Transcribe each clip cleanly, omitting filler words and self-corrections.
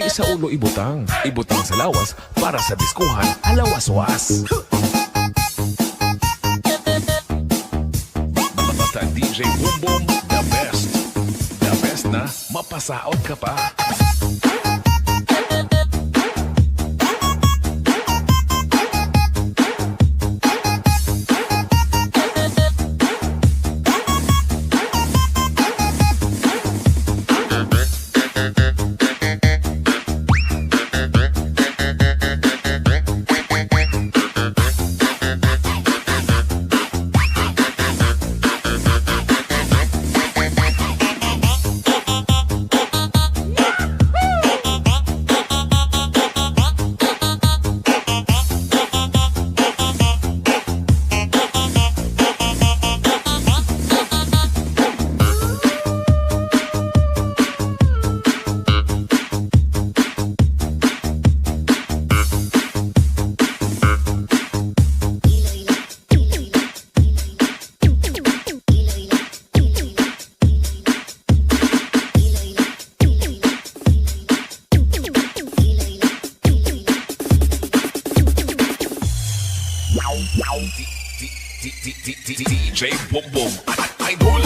Di sa ulo ibutang, ibutang sa lawas para sa diskuhan alawas-was. Basta DJ Boom Boom, the best. The best na mapasaot ka pa. DJ Boom Boom, idol.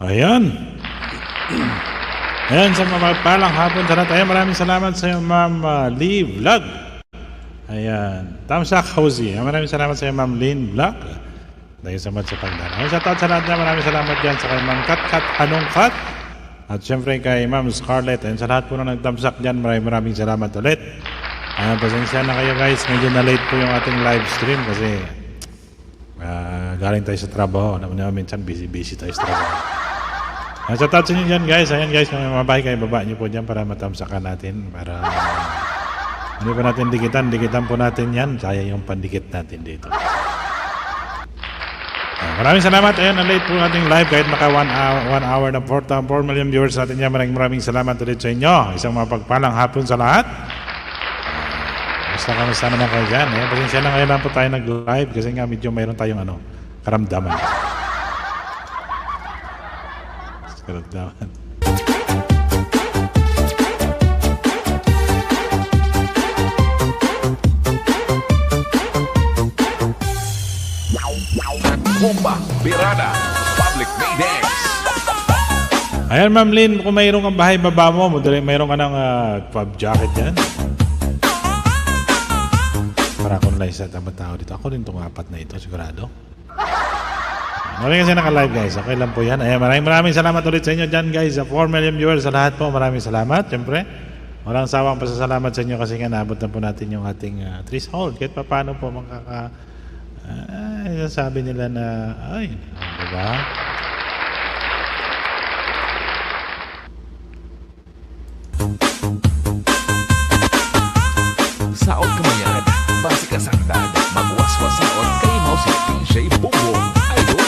Ayan. Ayan, sa mapagpalang hapon sa lahat. Ayan, maraming salamat sa iyo, Ma'am Lee Vlog. Ayan. Tamsak Housie. Maraming salamat sa iyo, Ma'am Lynn Vlog. Dahil sa mat sa pagdala. Ayan, sa taot sa lahat na maraming salamat dyan sa kay Ma'am Kat Anong Kat. At syempre kay Ma'am Scarlett. Ayan, sa lahat po na nagtamsak dyan, maraming salamat ulit. Ayan, pasensya na kayo guys. Medyo na late po yung ating live stream kasi galing tayo sa trabaho. Alam mo minsan busy tayo sa trabaho. Sa touch nyo dyan guys. Ayan guys, kung mabahay kayo, baba nyo po dyan para matamsakan natin. Para hindi pa natin dikitan po natin yan. Sayang yung pandikit natin dito. Maraming salamat. Ayun, na-late po ating live kahit maka 1 hour na 4 million viewers natin yan. Maraming salamat ulit sa inyo. Isang mapagpalang hapon sa lahat. Kamusta naman kayo dyan? Pasensya na ngayon lang po tayo nag-live kasi nga medyo mayroon tayong karamdaman. Karamdaman. Bomba, Birada, Public Meetings. Ayan, Ma'am Lynn, kung mayroon kang bahay baba mo, mayroon ka ng pub jacket yan. Para ako nila isa tamang tao dito. Ako rin itong 4 na ito, sigurado. Maraming kasi naka-live, guys. Okay lang po yan. Ayan, maraming salamat ulit sa inyo dyan, guys. 4 million viewers sa lahat po. Maraming salamat. Siyempre, walang sawang pasasalamat sa inyo kasi nga naabot na po natin yung ating threshold. Kahit pa paano po sabi nila na, diba? Saot kamayan, basi kasangtan, magwaswasaon kay mo si DJ Bongbong Idol.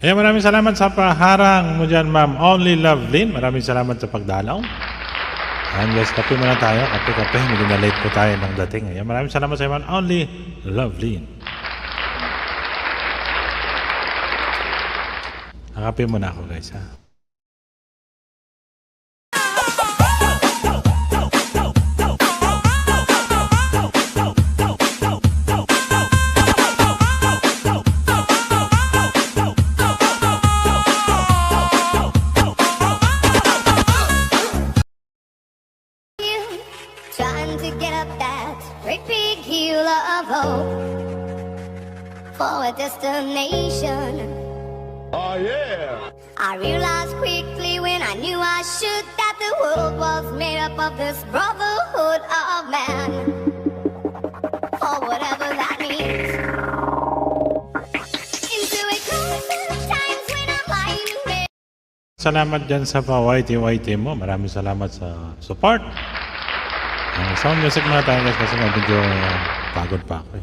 Ayan, maraming salamat sa paharang mo dyan, Ma'am Only Lovelyn. Maraming salamat sa pagdalaw. Ayan, guys, kape muna tayo. Kape. Medyo na late po tayo ng dating. Ayan, maraming salamat sa Ma'am Only Lovelyn. Kape muna ako, guys, ha. Trying to get up that great big hill of hope for a destination. Oh yeah! I realized quickly when I knew I should that the world was made up of this brotherhood of man, or whatever that means. Into a closer times when I'm lying in bed. Salamat dyan sa pa-YT mo. Maraming salamat sa support. Sound music muna tayo, guys, kasi nga medyo pagod pa ako,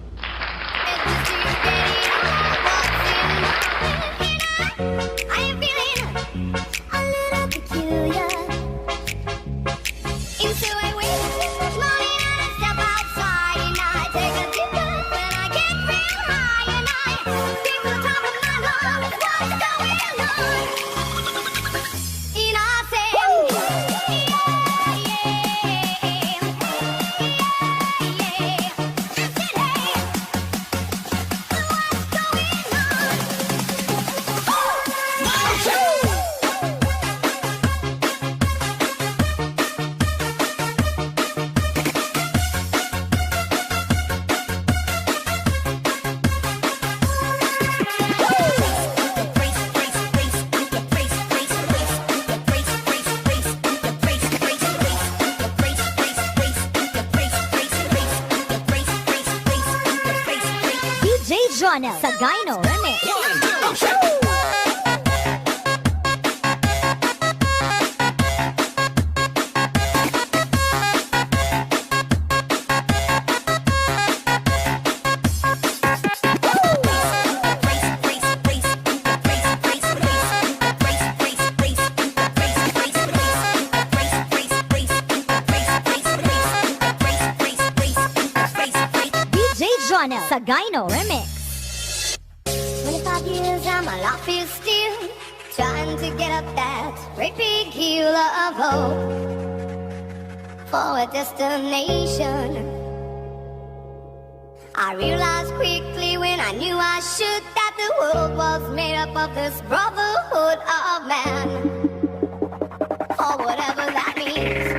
I am feeling a little peculiar. Into a winter morning, I step outside and I take a deep breath and I get real high and I think the top of my lungs, what's going on? And I say, DJ Jonel Sagayno Remix. DJ Jonel Sagayno Remix. 25 years and my life is still trying to get up that great big hill of hope for a destination. I realized quickly when I knew I should that that the world was made up of this brotherhood of man, or whatever that means.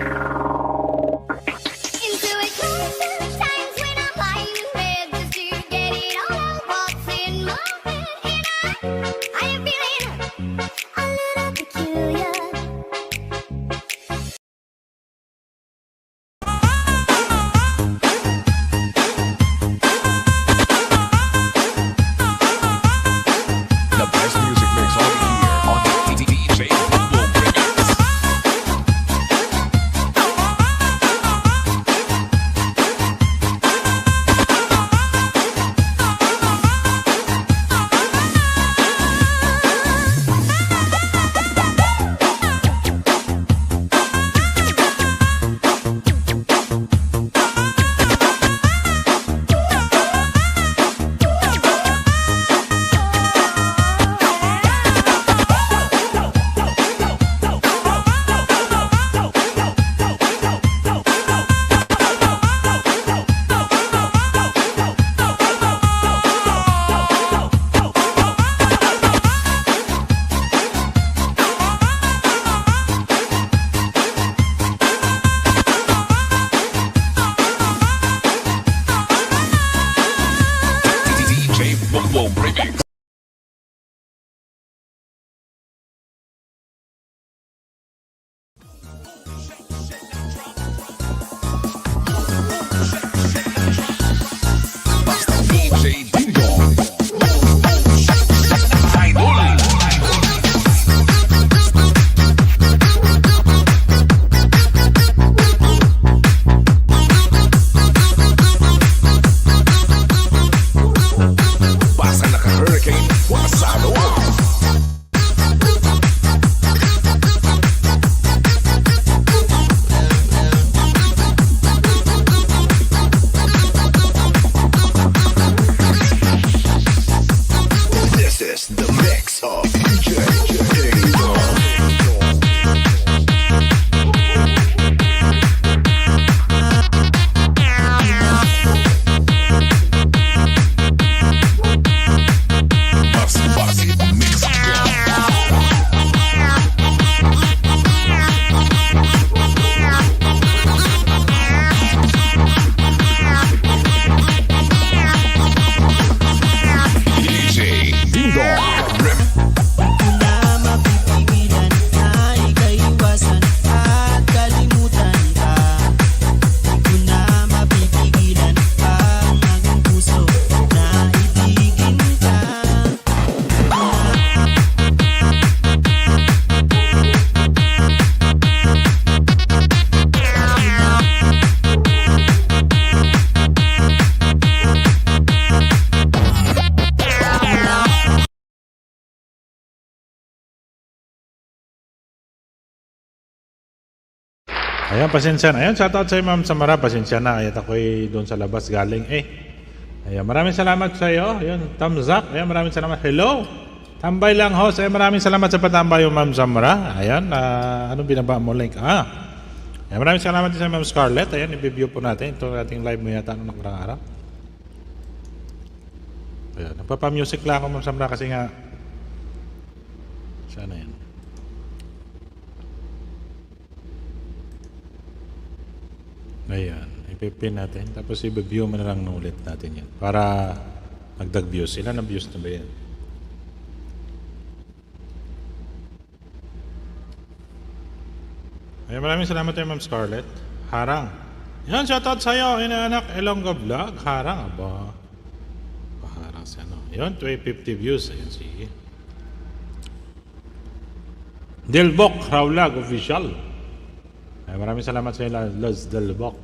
Into a closer times when I'm lying in bed just to get it all out what's in my head, and I am feeling a little peculiar. The best music mix only here on DJ Boom Boom Remix. DJ Boom Boom Remix. DJ Ding Dong. Idol. Basta naka-hurricane, wasado. This is the mix of DJ Ding Dong. Basi mix. DJ Ding Dong Remix. Na mapipigilan na ika'y iwasan at kalimutan ka. Di ko na mapipigilan ang aking puso na ibigin ka. Ayan, pasensya na. Ayan, shoutout sa Ma'am Samara. Pasensya na. Ayan, ako'y doon sa labas galing. Ayan, maraming salamat sa iyo. Ayan, thumbs up. Ayan, maraming salamat. Hello! Tambay lang, host. Ayan, maraming salamat sa patambay yung Ma'am Samara. Ayan, anong binaba mo link? Ayan, maraming salamat din sa Ma'am Scarlett. Ayan, i-view po natin. Ito ating live mo yata nung nakarang araw. Ayan, nagpapa-music lang ako, Ma'am Samara, kasi nga sana yan. Ayan, ipipin natin. Tapos i-view mo na lang ulit natin yan. Para magdag views. Ilan ang views na ba yan? Ayan, maraming salamat tayo, Ma'am Scarlett. Harang. Yan, shoutout sa'yo, inaanak Elongga Vlog. Harang, aba. Paharang siya, no? Yan, 250 views. Ayan, sige. Delbok, Rawlag, official. Ay, maraming salamat sa inyo, Luz Delbok.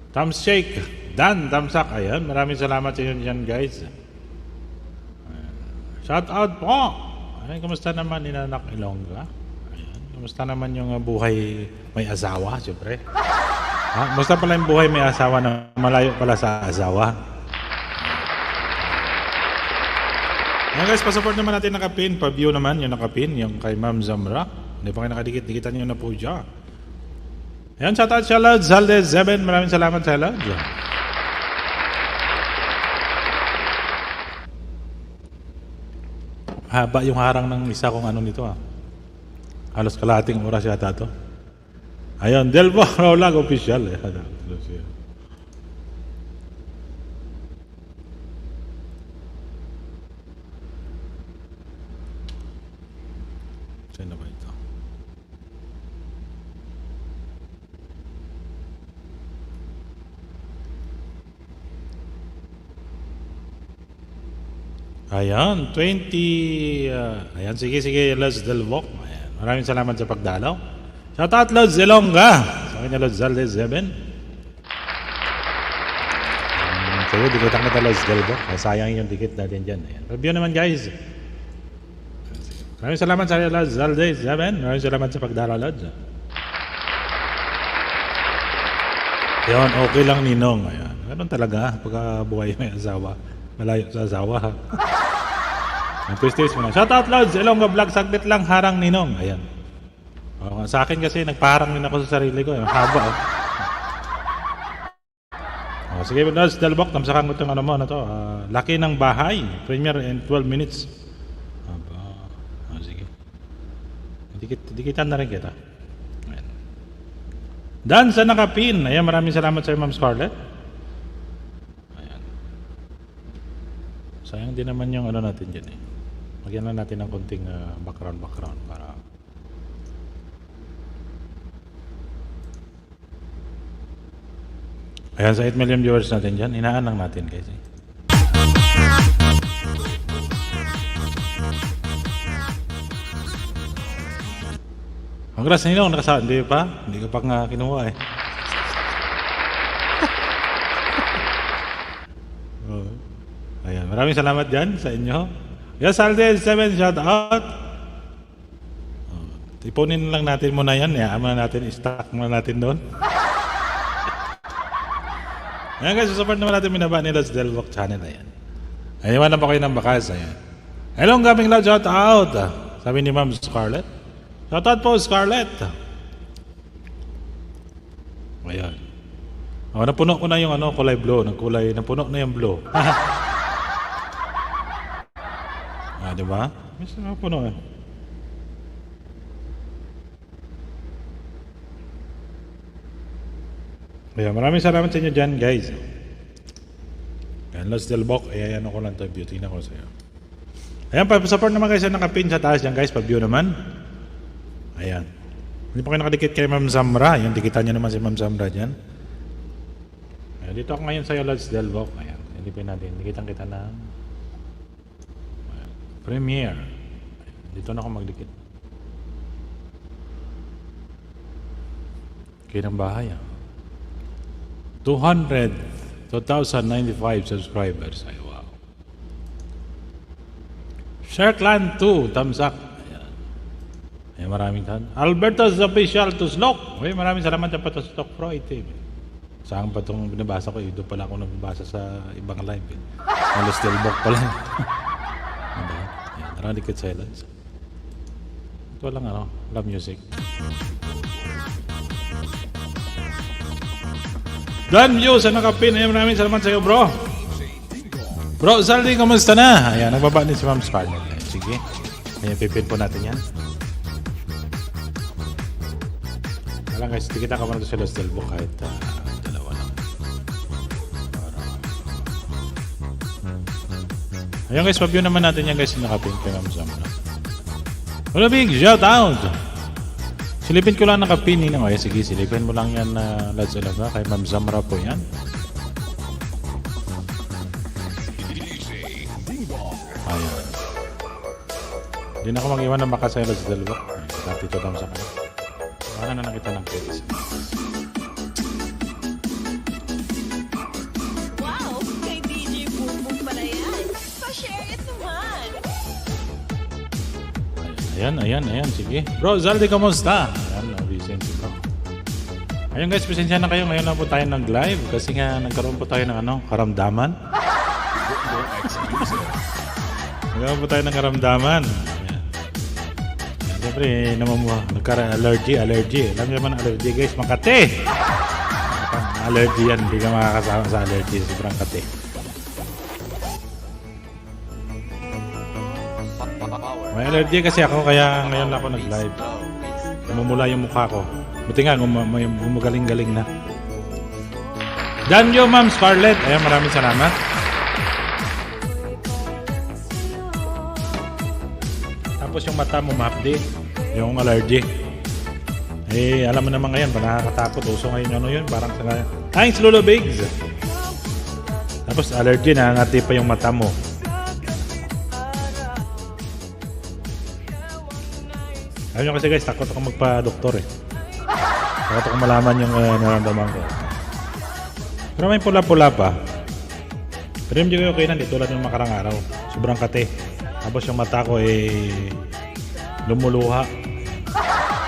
Thumbs shake, Dan Tamsak. Ayan, maraming salamat sa inyo dyan, guys. Shout out po. Ayan, kamusta naman inanak Ilongga? Ayan, kamusta naman yung buhay may asawa, siyempre? Kamusta pala yung buhay may asawa na malayo pala sa asawa? Ayan guys, pasupport naman natin nakapin. Pa-view naman yung nakapin, yung kay Ma'am Zamra. Hindi pa kayo nakadikit-dikitan nyo na po dyan. Ayan, shoutout sa Lod Zaldez 7. Maraming salamat sa Lod. Haba yung harang ng isa kong ano nito ah. Halos kalahating oras yata to. Ayun, Delvo Vlog official eh. Saan na ba ito? Ayan, 20... ayan, sige, Lods Delvoc. Ayan, maraming salamat sa pagdalaw. Shoutout Lods Elonga. Sa akin na Lods Zalde 7. Sige, dikitan kita Lods Delvoc. Sayang yung dikit natin dyan. Ayan. Review naman guys. Maraming salamat sa Lods Zalde 7. Maraming salamat sa pagdalaw Lods. Ayan, okay lang ninong. Ayan, ganun talaga pagka buhay may asawa. Malayo sa asawa ha. Twist mo na. Shoutout Lods Elonga Vlog. Saglit lang harang ninong. Ayan. Sa akin kasi nagpaharang din ako sa sarili ko. Haba sige Lods Delvoc. Tamsakan ko itong ano mo na to. Laki ng bahay. Premiere in 12 minutes. Sige. Dikitan na rin kita. Ayan. Dan sa nakapin. Ayan, maraming salamat sa Ma'am Scarlett. Sayang din naman yung ano natin dyan eh. Magyan lang natin ng konting background para ayan, sa 8 million viewers natin dyan, inaan lang natin guys eh. Congrats nila kung nakasama. Hindi pa? Hindi ka pa nga kinuha eh. Ayan, maraming salamat dyan sa inyo. Yes, Alden 7, shout out. Ipunin lang natin muna yan. Ama natin, i-stack muna natin doon. Ayan guys, support naman natin minaba ni Lods Delvoc channel. Ayan. Ayan, na pa kayo ng bakas. Ayan. Hello, gaming loud, shout out. Sabi ni Ma'am Scarlett. Shout out po, Scarlett. Ayan. Napuno ko na yung ano, kulay blue. Napuno na yung blue. Diba? Mas napuno eh. Ayan, maraming salamat sa inyo dyan guys. Ayan, Lods Delvoc. Ayan, ano ko lang ito. Beauty na ko sa'yo. Ayan, pa-support naman guys sa nakapin sa taas dyan guys. Pa-view naman. Ayan. Hindi pa kayo nakadikit kay Ma'am Zamra. Ayan, dikitan nyo naman si Ma'am Zamra dyan. Ayan, dito ako ngayon sa'yo Lods Delvoc. Ayan, hindi pa natin. Dikitan kita na Premiere. Dito na ako magdikit. Okay ng bahay 2,095 subscribers. Ay wow. Sharkland 2, thumbs up. Ayan. Ayan, maraming tan. Alberto's official to Slok. Okay, maraming salamat sa to Slok Pro TV. Saan pa itong binabasa ko? Doon pala ako nababasa sa ibang live. Lods Delvoc pala. Radical silence. Ito lang ano, love music. Dan view sa nakapin. Ayan, maraming salamat sa iyo bro. Bro Zaldi, kamusta na? Ayan, nagbaba din si Ma'am Scarlett. Sige. Ayan, pipin po natin yan. Alam guys, tikita ka muna ito sa Lods Delvoc kahit dalawa lang. Ayan guys, pa-view naman natin yan guys, nakapin kay Ma'am Zamra. Wala big shout out! Silipin ko lang nakapin nila. Okay, sige, silipin mo lang yan na Lods Delvoc kay Ma'am Zamra po yan. Ayan. Hindi na ako mag-iwan ng baka sa Lods Delvoc. Dati ito lang sa kanya. Para na nakita ng kids. Wow! Kay DJ Bumbong pala yan. Pa-share it naman. Ayan. Sige. Bro, Zaldi, kamusta? Ayan, Vicente ko. Ayun guys, pasensya na kayo. Ngayon lang po tayo nag-live kasi nga nagkaroon po tayo ng karamdaman. Nagkaroon po tayo ng karamdaman. Ayan. Siyempre, nagkaroon allergy. Alam niyo naman allergy guys, makate. Allergy yan, hindi ka makakasama sa allergy. Sobrang kate. May allergy kasi ako kaya ngayon ako nag-live. Namumula yung mukha ko. Buti nga gumagaling-galing na. Danjo Ma'am Scarlett. Ayan, maraming salamat. Tapos yung mata mo ma-update. Yung allergy. Eh, alam mo naman ngayon, nakakatakot. Uso ngayon ano yun, parang sa... Thanks, Lolo Bigs! Tapos allergy, nangangati pa yung mata mo. Alam nyo kasi guys, takot ako magpa-doktor eh. Takot ako malaman yung nararamdaman ko. Pero may pula-pula pa. Pero hindi ko okay na, di tulad ng makarang araw. Sobrang kate. Tapos yung mata ko eh lumuluha.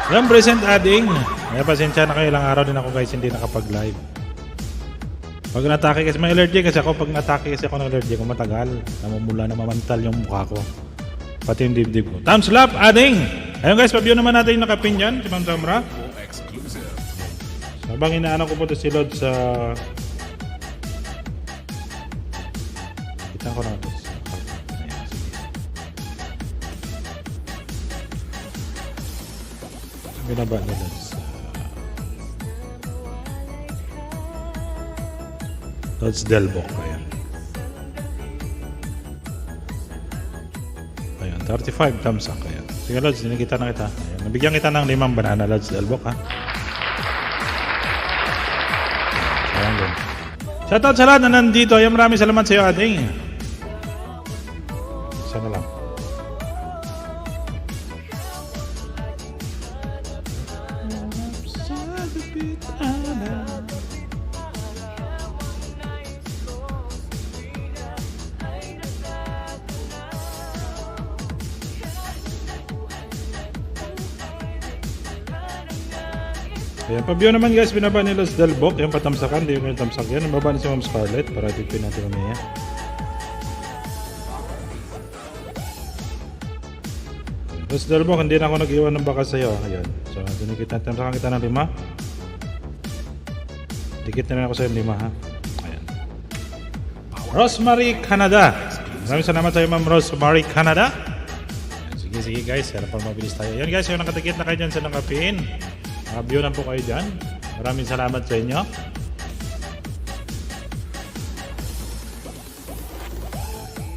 Yan, present adding. May pasensya na kayo, ilang araw din ako guys hindi nakapag-live. Pag natake kasi, may allergy kasi ako. Pag natake kasi ako ng allergy ko matagal. Namumula na mamantal yung mukha ko. Pati yung dibdib ko. Thumbs up, adding! Ayun guys, pabyo naman natin yung nakapin dyan. Si Ma'am Samra. Exclusive. Habang inaano ko po ito si Lord sa... Kita ko na ito. Binaba nila sa... Lord's Delbok. Ayan. Ayan, 35 thumbs up. Ayan. Sige Lods, dinikita na kita. Ayan. Nabigyan kita ng 5 banana Lods Delbok ha. Ayan din. Shoutout sa lahat na nandito. Ayan, maraming salamat sa iyo ating. Isa na lang. Ayan, pabyo naman guys, binaba nila sa Delbok. Yung patamsakan, hindi yung tamsak yan. Nababa na si Ma'am Scarlett para tipin natin mamaya. Tapos Delbok, hindi na ako nag-iwan ng baka sa'yo. Ayan. So, dinikit natin. Tamsakan kita ng 5. Dikit na rin ako sa'yo ng 5 ha. Ayan. Rosemary Canada. Maraming salamat sa'yo Ma'am Rosemary Canada. Ayan, sige guys, para mabilis tayo. Ayan guys, yung nakatikit na kayo dyan sa nakapin. View na po kayo dyan. Maraming salamat sa inyo.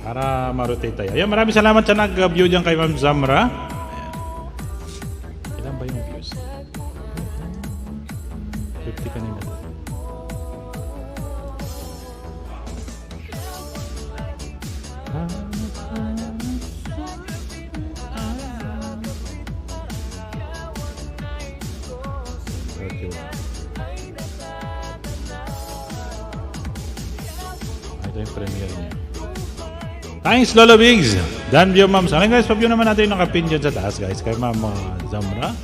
Para ma-rotate tayo. Ayan, maraming salamat sa nag-view dyan kay Ma'am Zamra. Ayan. Ilan ba yung views? 50 kanina. Ito yung premiere niya. Thanks Lolo Bigs. Dan view Ma'am. Ano guys, pag-view naman natin yung nakapin dyan sa taas guys. Kay Ma'am Zamra.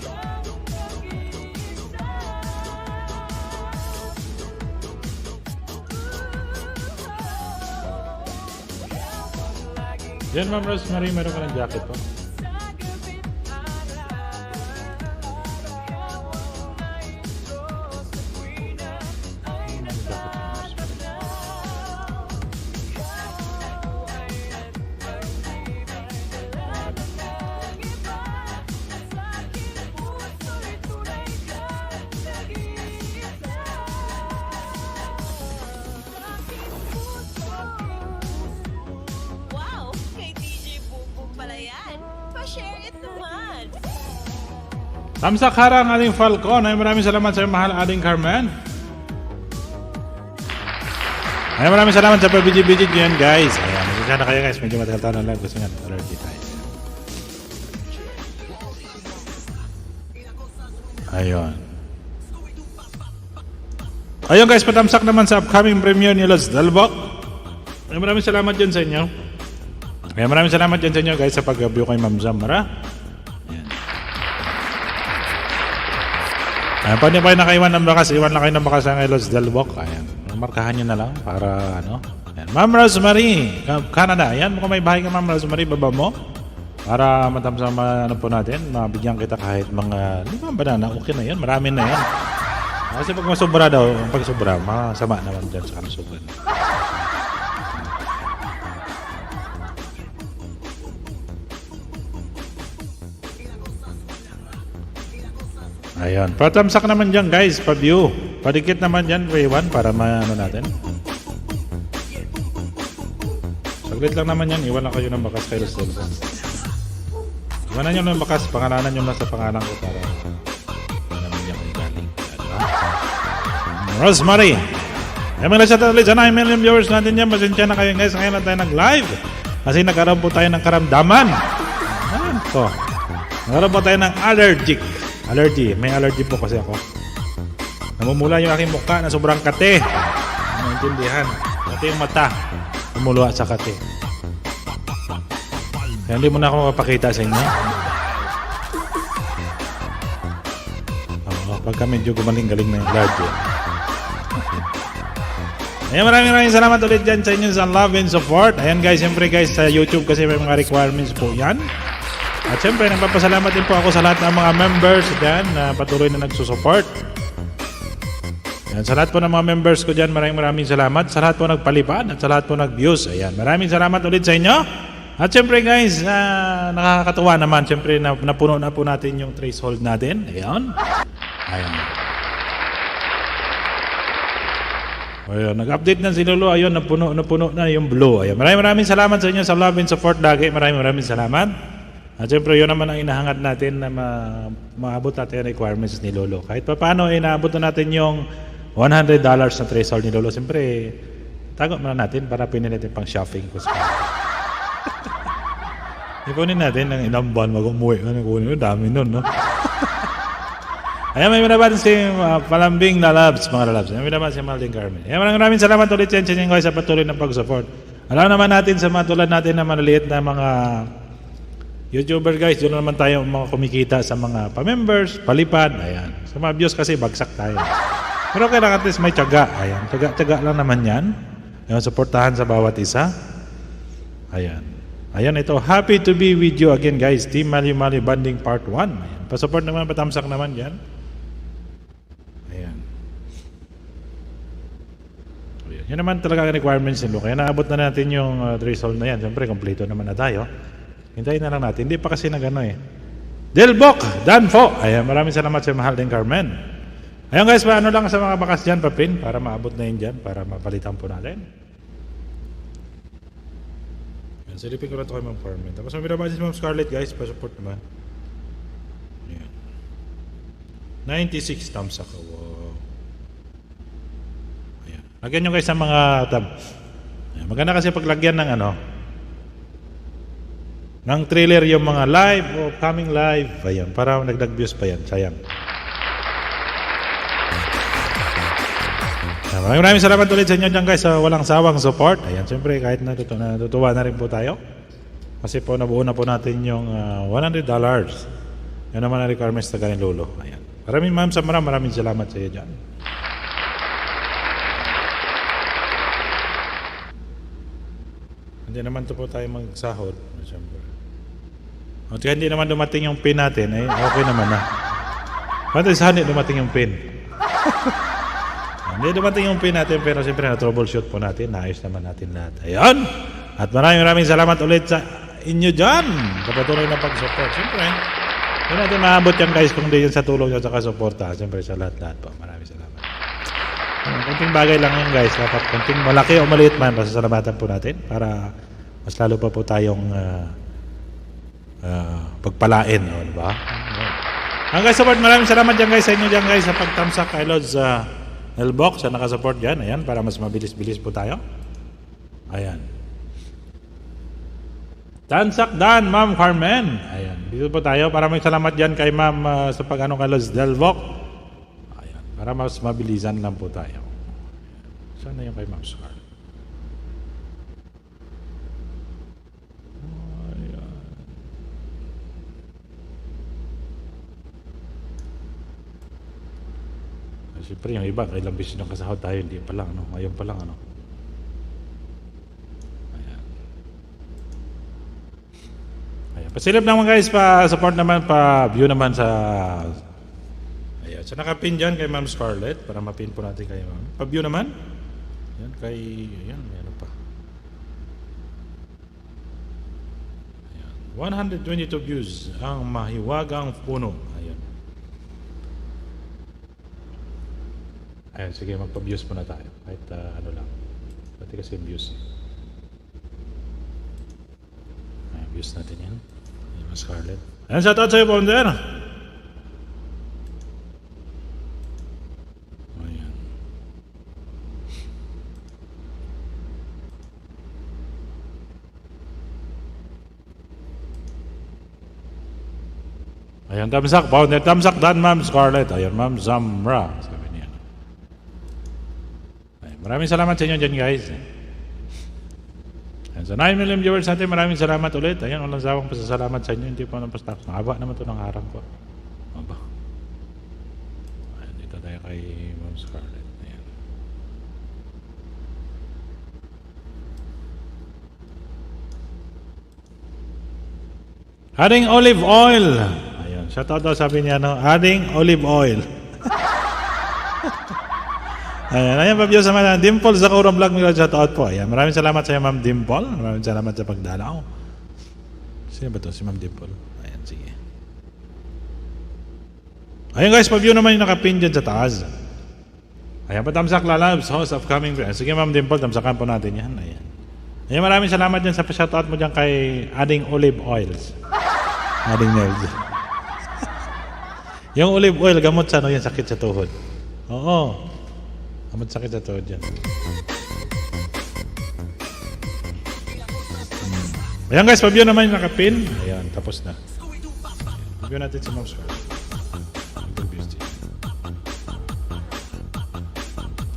Diyan Ma'am Rosemary, meron ka ng jacket po. Wow! Kay DJ Bumbong pala yan. Pa-share it naman. Tamsak harang ating Falcon. Ay maraming salamat sa iyo, mahal ating Carmen. Ay maraming salamat sa pabidyo-bidyo dyan guys. Ayan, masasya na kayo guys. Medyo matagal na live. Gusto nga allergy tayo. Ayun. Ayun guys, patamsak naman sa upcoming premiere ni Lods Dalbok. Ay maraming salamat dyan sa inyo. Ay maraming salamat dyan sa inyo guys sa pag-view kay Ma'am Zamra. Ayan, pwede pa kayo nakaiwan ng bakas. Iwan lang kayo ng bakas ng Lods Dalbok. Ayan, markahan nyo na lang para ano. Ayan. Ma'am Rosemary, Canada. Ayan, mukhang may bahay ka Ma'am Rosemary, baba mo. Para matamsama ano po natin, mabigyan kita kahit mga 5 banana. Okay na yan, marami na yan. Kasi pag masobra daw, pag sobra, masama naman dyan sa kanusugan. Ayan. Patamsak naman dyan guys, pa-view. Padikit naman dyan, Ray 1, para maano natin. Saglit lang naman yan, iwan lang kayo ng bakas kay Rosel. Iwanan nyo ng bakas, pangalanan nyo lang sa pangalan ko para naman yan kung galing. Diba? Rosemary. Kaya mga shoutout ulit sa 9 million viewers natin yan. Pasensya na kayo guys, ngayon lang tayo nag-live. Kasi nagkaroon po tayo ng karamdaman. Ayan po. Nagkaroon po tayo ng allergy. May allergy po kasi ako. Namumula yung aking mukha na sobrang kate. Maintindihan. Kate yung mata. Namuluha sa kate. Kaya hindi mo na ako mapakita sa inyo. Oo, pagka medyo gumaling-galing na yung allergy. Ayan, maraming salamat ulit dyan sa inyo sa love and support. Ayan guys, siyempre guys sa YouTube kasi may mga requirements po yan. At siyempre, nagpapasalamat din po ako sa lahat ng mga members dyan na patuloy na nagsusupport. Ayan, sa lahat po ng mga members ko dyan, maraming salamat. Sa lahat po nagpalipad at sa lahat po nag-views. Ayan, maraming salamat ulit sa inyo. At siyempre guys, nakakatuwa naman. Siyempre, napuno na po natin yung threshold natin. Ayan. Ayan, nag-update na si Lolo. Ayun, napuno na yung blue. Ayan, maraming salamat sa inyo sa love and support lagi. Maraming salamat. At siyempre, yun naman ang inahangat natin na maabot natin ang requirements ni Lolo. Kahit pa paano, inaabot na natin yung $100 na threshold ni Lolo. Siyempre, tago muna natin para pinin natin pang shopping ko. Ipunin natin ng ilang buwan mag-umuwi. Dami nun, no? Ayan, may minabat si Palambing na Labs, mga Labs. May minabat si Malding Carmen. Ayan, maraming salamat ulit sa inyo guys sa patuloy ng pag-support. Alam naman natin sa mga tulad natin na maliliit na mga YouTuber guys, doon naman tayo mga kumikita sa mga pa-members, palipad, ayan. Sa mga views kasi bagsak tayo. Pero kailangan at least may tiyaga, ayan. Tiyaga lang naman yan. Ayan, supportahan sa bawat isa. Ayan. Ayan ito, happy to be with you again guys. Team Mali Mali Banding Part 1. Ayan. Pa-support naman, patamsak naman yan. Ayan. Ayan. Yan naman talaga ang requirements nilo. Kaya naabot na natin yung threshold na yan. Siyempre, kompleto naman na tayo. Hintayin na lang natin. Hindi pa kasi nagano eh. Delbok, Danfo. Ayan, maraming salamat sa mahal din Carmen. Ayan guys, paano lang sa mga bakas dyan, papin, para maabot na yun dyan, para mapalitan po natin. Ayan, silipin ko lang ito kay Ma'am Carmen. Tapos may binabasa si Ma'am Scarlett guys, pa-support naman. Ayan. 96 thumbs ako. Wow. Ayan. Lagyan nyo guys sa mga tab. Ayan, maganda kasi paglagyan ng ng trailer yung mga live o coming live. Ayan, para nagdag-views pa yan. Sayang. Maraming salamat ulit sa inyo dyan guys sa walang sawang support. Ayan, siyempre kahit natutuwa na rin po tayo. Kasi po nabuo na po natin yung $100. Yan naman ang requirements na galing Lolo. Ayan. Maraming salamat sa iyo dyan. Hindi naman to po tayo magsahod. Siyempre. At kaya hindi naman dumating yung pin natin, eh, okay naman na. Pwede sa hindi dumating yung pin. Hindi dumating yung pin natin, pero siyempre na-troubleshoot po natin, naayos naman natin lahat. Ayan! At maraming salamat ulit sa inyo dyan. Kapatuloy na pag-support. Siyempre, hindi natin maabot yan guys kung hindi yun sa tulong nyo sa kasuporta. Siyempre sa lahat-lahat po. Maraming salamat. Kunting bagay lang yun guys. Dapat kunting malaki o maliit man, pasasalamatan po natin para mas lalo pa po tayong pagpalain, diba? Ang guys support, maraming salamat dyan guys sa inyo dyan guys sa pagtamsak kay Lods Elbox sa nakasupport dyan, ayan, para mas mabilis-bilis po tayo. Ayan. Tansak Dan, Ma'am Carmen. Ayan, dito po tayo para may salamat dyan kay Ma'am sa pag-ano kay Lods Elbox. Ayan, para mas mabilisan lang po tayo. Saan na yung kay Ma'am Scar? Siyempre yung iba, kailang beses ng kasahod tayo, hindi pa lang, ano? Ngayon pa lang, ano? Ayan. Ayan. Pasilip naman guys, pa-support naman, pa-view naman sa... Ayan. So nakapin dyan kay Ma'am Scarlett, para mapin po natin kayo, Ma'am. Pa-view naman. Ayan, kay... Ayan, meron pa. Ayan. 122 views ang mahiwagang puno. Ayan. Ayan, sige, magpa-views muna tayo. Kahit ano lang. Pati kasi yung views. Ayan, views natin yan. Ayan, Mas Scarlett. Ayan, shoutout sa'yo, Pounder. Ayan. Ayan, tamsak, Pounder. Tamsak dan, Ma'am Scarlett. Ayan, Ma'am Zamra. Sabi niya. Ayan, maraming salamat sa inyo dyan, guys. Ayan, sa 9 million viewers natin, maraming salamat ulit. Ayan, walang sawang pasasalamat sa inyo. Hindi po nang pastak. Mahaba naman ito ng harang ko. Mahaba. Ayan, dito tayo kay Ma'am Scarlett. Ayan. Adding olive oil. Ayan, shoutout daw sabi niya, no? Adding olive oil. Ayan, pa-view sa mga Dimple sa Kuro Vlog, mga shoutout po. Ayan, maraming salamat sa iyo, Ma'am Dimple. Maraming salamat sa pagdalaw. Sino ba to? Si Ma'am Dimple. Ayan, sige. Ayan guys, pa-view naman yung nakapin dyan sa taas. Ayan, patamsak lalabs, host of coming. Sige Ma'am Dimple, tamsakan po natin yan. Ayan. Ayan, maraming salamat dyan sa pa-shoutout mo dyan kay Adding Olive Oils. Adding nerds. Yung olive oil, gamot sa ano yan, sakit sa tuhod. Oo. Gamot sakit sa tuhod yan. Ayan guys, pa-view naman yung nakapin. Ayan, tapos na. Pa-view natin si Ma'am Scarlett.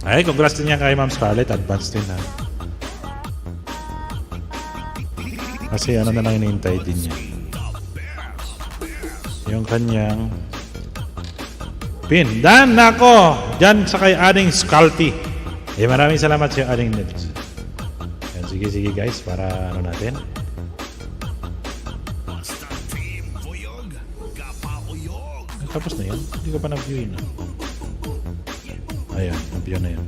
Ay, congrats din yan kay Ma'am Scarlett. Advance din ha. Kasi ano na lang hinihintay din niya. Yung kanyang pin. Dan nako! Diyan sa kay Ading Scalty. Eh, maraming salamat sa Ading Nils. Ayan, sige guys, para ano natin. Tapos na yan. Hindi ko pa na-view yun. Ayan, na-view na yan.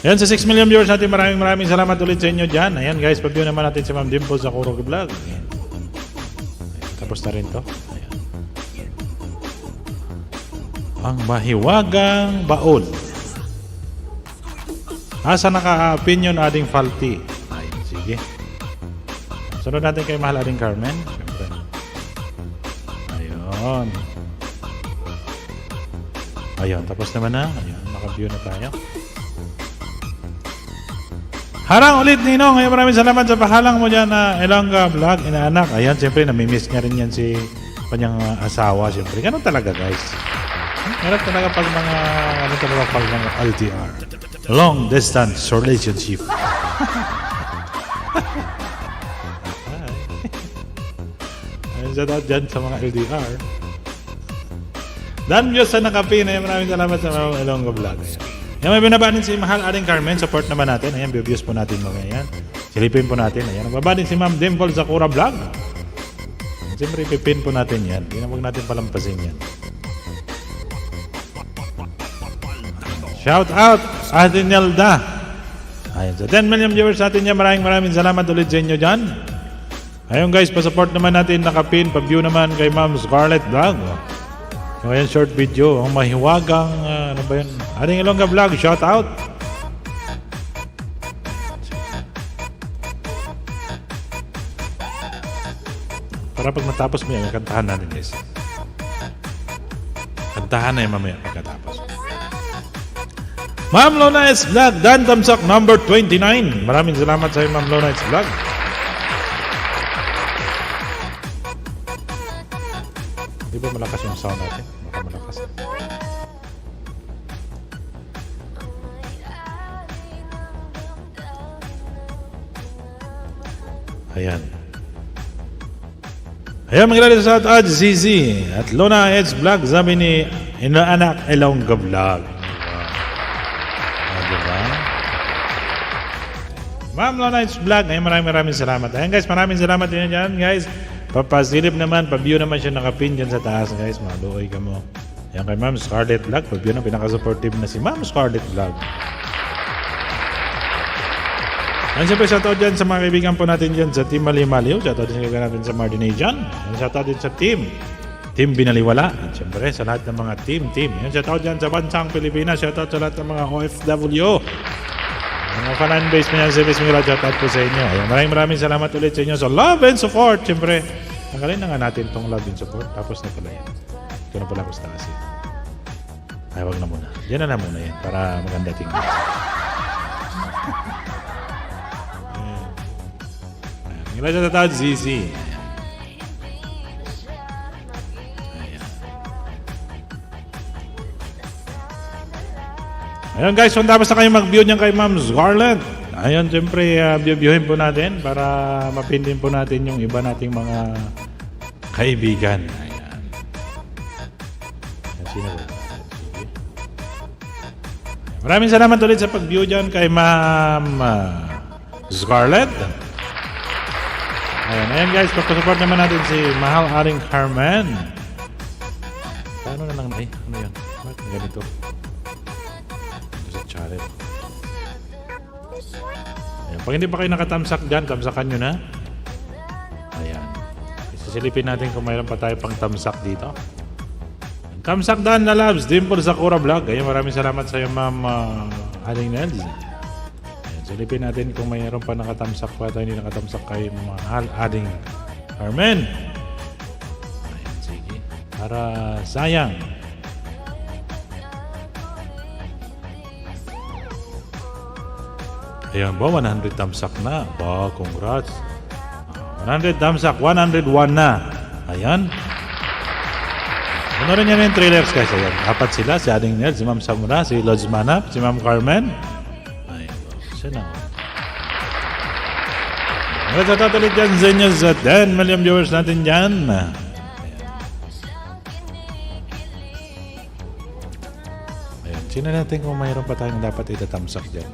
Ayan, sa 6 million viewers natin, maraming salamat ulit sa inyo dyan. Ayan guys, pag-view naman natin si Ma'am Dimple sa Kuro Vlog. Ayan. Ayan, tapos na rin to. Ayan. Ang mahiwagang baon. Asa naka-opinion Ading Falti? Ayan, sige. Sunod natin kay Mahal Ading Carmen. Siyempre. Ayun. Ayun, tapos naman na. Ayun, naka-view na tayo. Harang ulit, Ninong. Ngayon, maraming salamat sa pahalang mo dyan na Ilongga Vlog, inaanak. Ayan, siyempre, namimiss niya rin yan si kanyang asawa, siyempre. Ganun talaga, guys. Ganun talaga pag mga, ano talaga pag mga LDR. Long Distance Relationship. Ayun, shout out dyan sa mga LDR. Dan Diyos sa nakapin. Ayan, maraming salamat sa mga Ilongga Vlog. Ayan. Yan, may binabanin si Mahal Ading Carmen. Support naman natin. Ayan, views po natin mga yan. Silipin po natin. Ayan, nagbabanin si Ma'am Dimple sa Kura Vlog. Siyempre, pipin po natin yan. Hindi na huwag natin palampasin yan. Shout out, Ate Nelda. Ayan, sa 10 million viewers natin yan. Maraming salamat ulit sa inyo dyan. Ayun guys, pa-support naman natin nakapin. Pa-view naman kay Ma'am Scarlett Vlog. So, ayan, short video. Ang mahiwagang, ano ba yun? Ading Ilongga Vlog, shout out. Para pag matapos mo yan, kantahan natin guys. Kantahan na yung mamaya pagkatapos. Ma'am Lona S Vlog, Dan Tamsak number 29. Maraming salamat sa iyo, Ma'am Lona S Vlog. Di ba malakas yung sound natin? Baka malakas. Ayan. Ayan, maglalala sa at ZZ at Lona Edge Vlog, sabi ni Inaanak Ilongga Vlog. Diba? Ma'am Lona Edge Vlog, ayan, maraming salamat. Ayan guys, maraming salamat din dyan guys. Papasilip naman, pa-view naman siya nakapin dyan sa taas guys. Maluoy ka mo. Ayan kay Ma'am Scarlett Vlog, pa-view na pinaka-supportive na si Ma'am Scarlett Vlog. Ayan, siyempre shoutout dyan sa mga kaibigan po natin dyan sa Team Mali Maliw. Shoutout din sa kaibigan natin sa Mardinay dyan. Ayan, shoutout din sa Team Team Binaliwala. At syempre sa lahat ng mga team. Yan, shoutout dyan sa bansang Pilipinas. Shoutout sa lahat ng mga OFW. Mga fan base na yan sa Bismillah. Shoutout po sa inyo. Ayan, maraming salamat ulit sa inyo. So love and support. Syempre, tanggalin na nga natin itong love and support. Tapos na pala yan. Ito na pala gusto kasi. Ay, wag na muna. Yan na muna yan para maganda tingnan. Ayan, shoutout ZZ. Ayan guys, kung tapos na kayo mag-view niyan kay Ma'am Scarlett. Ayan, siyempre, view-viewin po natin para mapindin po natin yung iba nating mga kaibigan. Ayan. Ayan, sino ba? Maraming salamat ulit sa pag-view dyan kay Ma'am Scarlett. Ayan guys, pagpasupport naman natin si Mahal Aring Carmen. Paano na lang, ano yan? Bakit ganito? Charit. Ayan. Pag hindi pa kayo nakatamsak dyan, tamsakan nyo na. Ayan. Sisilipin natin kung mayroon pa tayo pang tamsak dito. Tamsak dan na loves, Dimple Sakura Vlog. Ayan, maraming salamat sa iyo, Ma'am Aling Nels. Ayan, silipin natin kung mayroon pa nakatamsak pa tayo, hindi nakatamsak kay Mahal Aling Carmen. Ayan, sige. Para sayang. Ayan ba, 100 tamsak na. Ba, congrats. 100 tamsak, 101 na. Ayan. Ano rin yan yung trailers guys. Ayan, apat sila. Si Ading Nel, si Ma'am Samura, si Lods Manap, si Ma'am Carmen. Ayan, siya na. Nagsatat ulit dyan sa inyo sa 10 million viewers natin dyan. Ayan. Ayan, sino natin kung mayroon pa tayong dapat itatamsak dyan.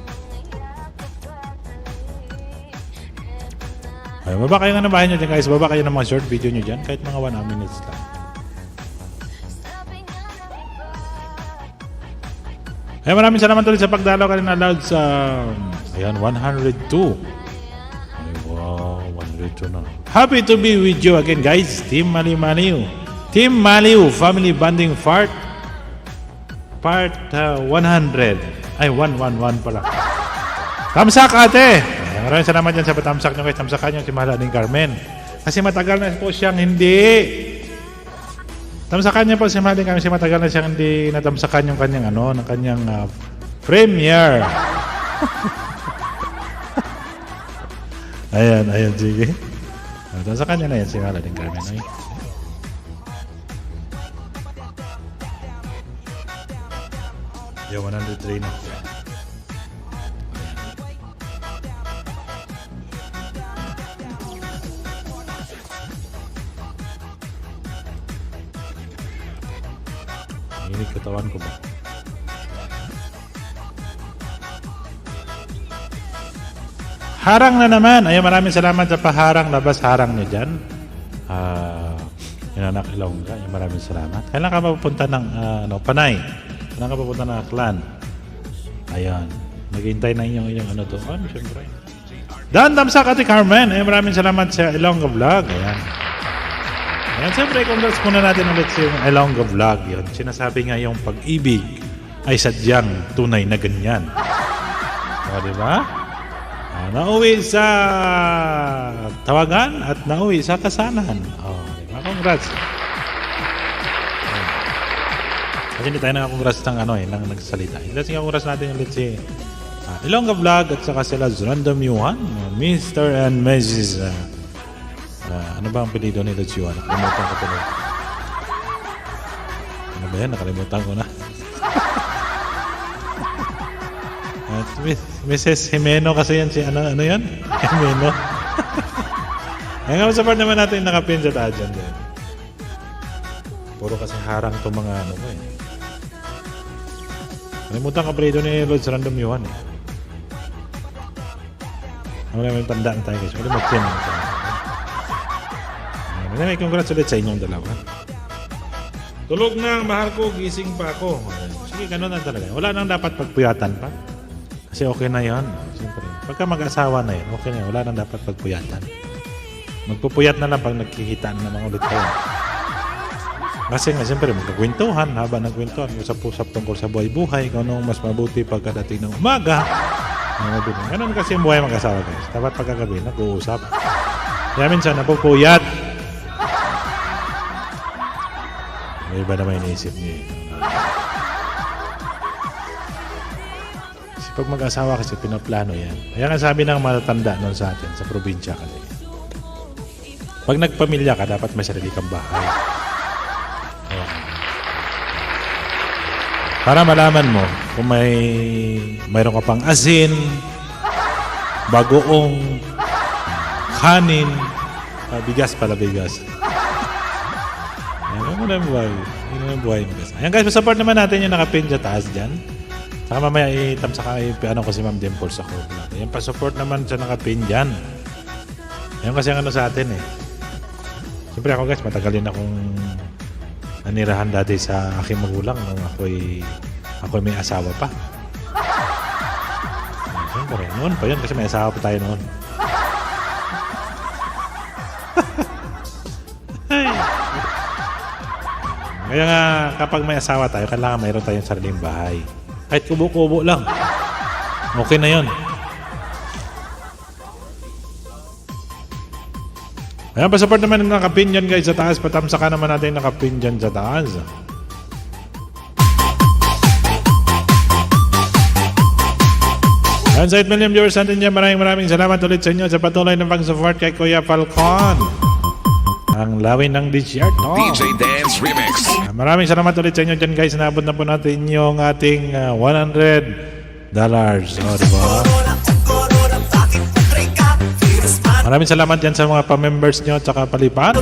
Ay, baba kayo nga ng bahay nyo dyan guys. Baba kayo ng mga short video nyo dyan. Kahit mga 1 minutes lang. Ay, maraming salamat ulit sa pagdalaw kanina allowed sa... Ayan, 102. Ay, wow, 102 na. Happy to be with you again guys. Team Maliw Maliw. Team Maliw Family Bonding Part 100. Ay, 111 pala. Tamsak ate! Maraming salamat dyan sa patamsak nyo guys. Tamsakan nyo si Mahal Aling Carmen. Kasi matagal na po siyang hindi. Tamsakan niya po si Mahal Aling Carmen. Kasi matagal na siyang hindi natamsakan yung kanyang ano, ng kanyang premiere. Ayan, sige. Tamsakan niya na yan si Mahal Aling Carmen. Ay. Yung 103 na. Init katawan ko ba? Harang na naman. Ayun, maraming salamat sa paharang. Labas harang nyo dyan. Inanak Ilongga. Ayun, maraming salamat. Kailan ka mapupunta ng Panay? Kailan ka mapupunta ng Aklan? Ayan. Naghihintay na inyong ano doon. Siyempre. Dan Damsak Ate Carmen. Ayun, maraming salamat sa Ilongga Vlog. Ayan. Ayan, siyempre, congrats muna natin ulit sa Ilongga Vlog. Yun. Sinasabi nga yung pag-ibig ay sadyang tunay na ganyan. O, diba? Nauwi sa tawagan at nauwi sa kasalan. O, diba? Congrats. Ayan. Kasi hindi tayo nakakongrats ng ng nagsalita. Kasi congrats natin ulit si Ilongga Vlog at saka sila Random Yuhan, Mr. and Mrs. Ano ba ang pilido nila Chiwa? Nakalimutan ko tuloy. Ano ba yan? Nakalimutan ko na. At Mrs. Jimeno kasi yan si ano yan? Jimeno. Ngayon support naman natin nakapin sa taadyan din. Puro kasi harang itong mga ko eh. Nakalimutan ka pilido ni Lord sa Random Yuhan eh. May tandaan tayo guys. Wala mag-pin. May congrats ulit sa inyong dalawa. Tulog na ang mahal ko, gising pa ako. Sige, ganun na talaga. Wala nang dapat pagpuyatan pa. Kasi okay na yan. Siyempre. Pagka mag-asawa na yan, okay na yan. Wala nang dapat pagpuyatan. Magpupuyat na lang pag nagkikita na naman ulit kayo. Kasi nga siyempre magkakwentuhan habang nagkwentuhan, usap-usap tungkol sa buhay-buhay, kung anong mas mabuti pagkadating ng umaga. Ganun kasi yung buhay mag-asawa guys. Dapat pagkagabi, nag-uusap. Kaya minsan napupuyat. May iba naman iniisip niyo. Kasi pag mag-asawa kasi pinaplano yan. Kaya nga sabi ng matatanda noon sa atin, sa probinsya kasi. Pag nagpamilya ka, dapat may sarili kang bahay. Para malaman mo kung mayroon ka pang asin, bagoong, kanin, bigas pala bigas. Ayan mo na yung buhay. Yun na yung buhay mo guys. Ayan guys, support naman natin yung nakapin sa taas dyan. Saka mamaya itamsaka ano ko si Ma'am Dimple sa core vlog. Ayan, pa-support naman sa nakapin dyan. Ayan kasi ang ano sa atin eh. Siyempre ako guys, matagal din akong nanirahan dati sa aking magulang nung ako'y may asawa pa. Siyempre, noon pa yun kasi may asawa pa tayo noon. Kaya nga kapag may asawa tayo, kailangan mayroon tayong sariling bahay. Kahit kubo-kubo lang. Okay na yun. Ayan, pa-support naman ng nakapin dyan guys sa taas. Patamsakan naman natin yung nakapin dyan sa taas. Ayan, sa 8 million viewers natin dyan, maraming salamat ulit sa inyo sa patuloy ng pag-support kay Kuya Falcon. Ang lawin ng disyerto. DJ Dance Remix. Maraming salamat ulit sa inyo dyan guys. Naabot na po natin yung ating $100. O, diba? Maraming salamat din sa mga pa-members nyo at saka palipad.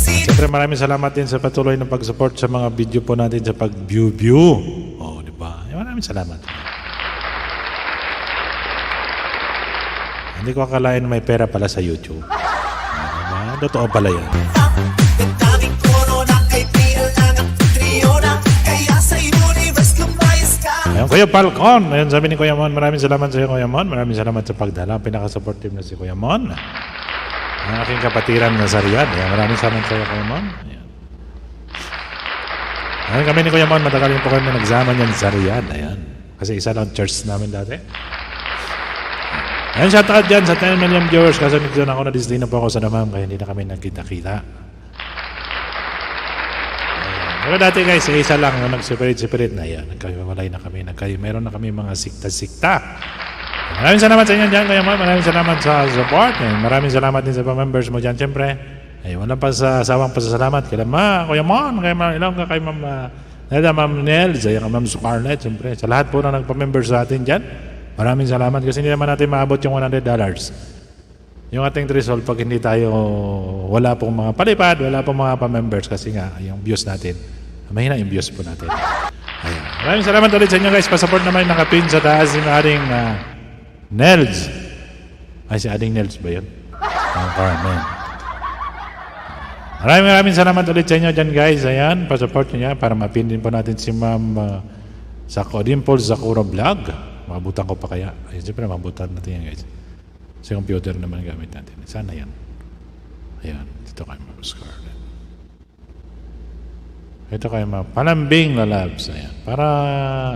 Siyempre maraming salamat din sa patuloy ng pag-support sa mga video po natin sa pag-view. Oh, di ba? Maraming salamat. Hindi ko akalain may pera pala sa YouTube. Diba? Totoo pala yan. Ayan, Kuya Falcon. Ayan, sabi ni Kuya Mon, maraming salamat sa iyo, Kuya Mon. Maraming salamat sa pagdala. Pinaka-supportive na si Kuya Mon. Ang aking kapatiran na sa Riyadh. Ayan, maraming salamat sa iyo, Kuya Mon. Ayan. Ayan, kami ni Kuya Mon, matagal po kami nagsama niyan sa Riyadh. Ayan. Kasi isa lang church namin dati. Ayan, shoutout dyan sa 10 million viewers. Kasi nito na ako na-disney na po ako sa Damam. Kaya hindi na kami nagkita-kita. Pero dati guys, isa lang no, nag-separate na yan. Nagkahiwalay na kami. Meron na kami mga sikta-sikta. Maraming salamat sa inyo dyan, Kuya Mon. Maraming salamat sa support. Maraming salamat din sa pa-members mo dyan, siyempre. Ay, wala pa sa sawang pasasalamat. Kaya Kuya Mon, kay Ma'am Nels, kay Ma'am Scarlett, siyempre. Sa lahat po na nagpa-members sa atin dyan. Maraming salamat kasi hindi naman natin maabot yung $100. Yung ating threshold pag hindi tayo wala pong mga palipad, wala pong mga pa-members kasi nga yung views natin. Mahina yung views po natin. Ayan. Maraming salamat ulit sa inyo guys. Pa-support naman yung nakapin sa taas yung ating Nels. Ay, si ating Nels ba yun? Ang Carmen. Maraming salamat ulit sa inyo dyan guys. Ayan, pa-support nyo yan para mapin din po natin si Ma'am Dimple Sakura Vlog. Mabutan ko pa kaya. Ayun, siyempre mabutan natin yan guys. Sa computer naman gamit natin. Sana yan. Ayan, dito kayo Ma'am Scarlett. Ito kayo Ma'am Palambing Lalabs. Ayan, para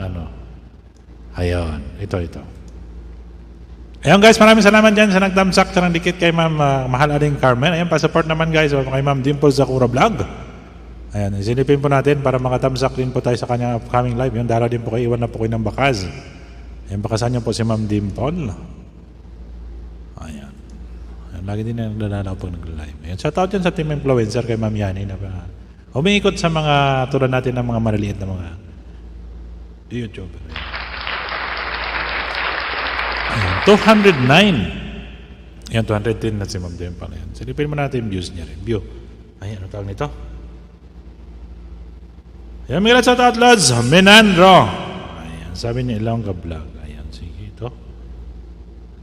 ano. Ayan, ito. Ayan guys, maraming salamat dyan sa nagdamsak sa ng dikit kay Ma'am Mahal Aling Carmen. Ayan, pa-support naman guys kay Ma'am Dimple Sakura Vlog. Ayan, isinipin po natin para makatamsak din po tayo sa kanyang upcoming live. Yung daraw din po kayo, iwan na po kayo ng bakaz. Ayan, bakasan niyo po si Ma'am Dimple. Ayan. Lagi din na naglalalaw pag nag-live. Ayan. Shoutout yan sa team influencer kay Ma'am Yani na umiikot sa mga tulad natin ng mga maliliit na mga YouTuber. Ayan. 209. Ayan, 210 na si Ma'am Dimple. Ayan. Silipin mo natin yung views niya rin. View. Ayan, ano tawag nito? Ayan, mga shoutout lads. Menandro. Ayan, sabi niya Ilongga Vlog. Ayan, sige ito.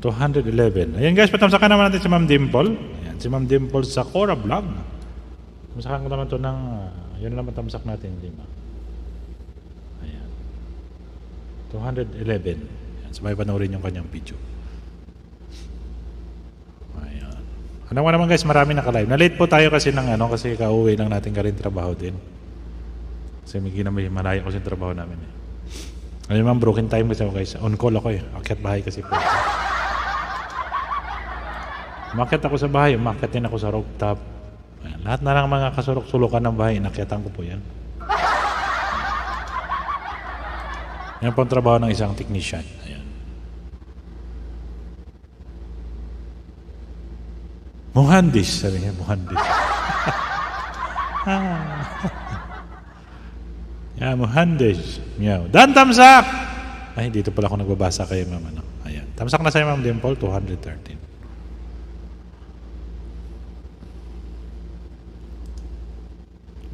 211. Ayan guys, patamsakan naman natin si Ma'am Dimple. Ayan, si Ma'am Dimple Sakura Vlog. Tamsakan ko naman ito ng, yun naman tamsak natin, di ba? Ayan. 211. Ayan, sabay panoorin yung kanyang video. Ayan. Alam ko naman guys, marami naka-live. Na-late po tayo kasi ng kasi kauwi lang natin ka rin trabaho din. Kasi may malayo kasi yung trabaho namin eh. Ano naman, broken time kasi ako guys. On call ako eh. Akyat bahay kasi po. Umakyat ako sa bahay, umakyat din ako sa rooftop. Ayan, lahat na lang mga kasulok-sulukan ng bahay, inakyatan ko po yan. Yan po ang trabaho ng isang technician. Ayan. Muhandis, sabi niya, muhandis. Yeah, muhandis. Meow. Dan tamsak! Ay, dito pala ako nagbabasa kayo, ma'am. Ayan. Tamsak na sa'yo, ma'am Dimple, 213.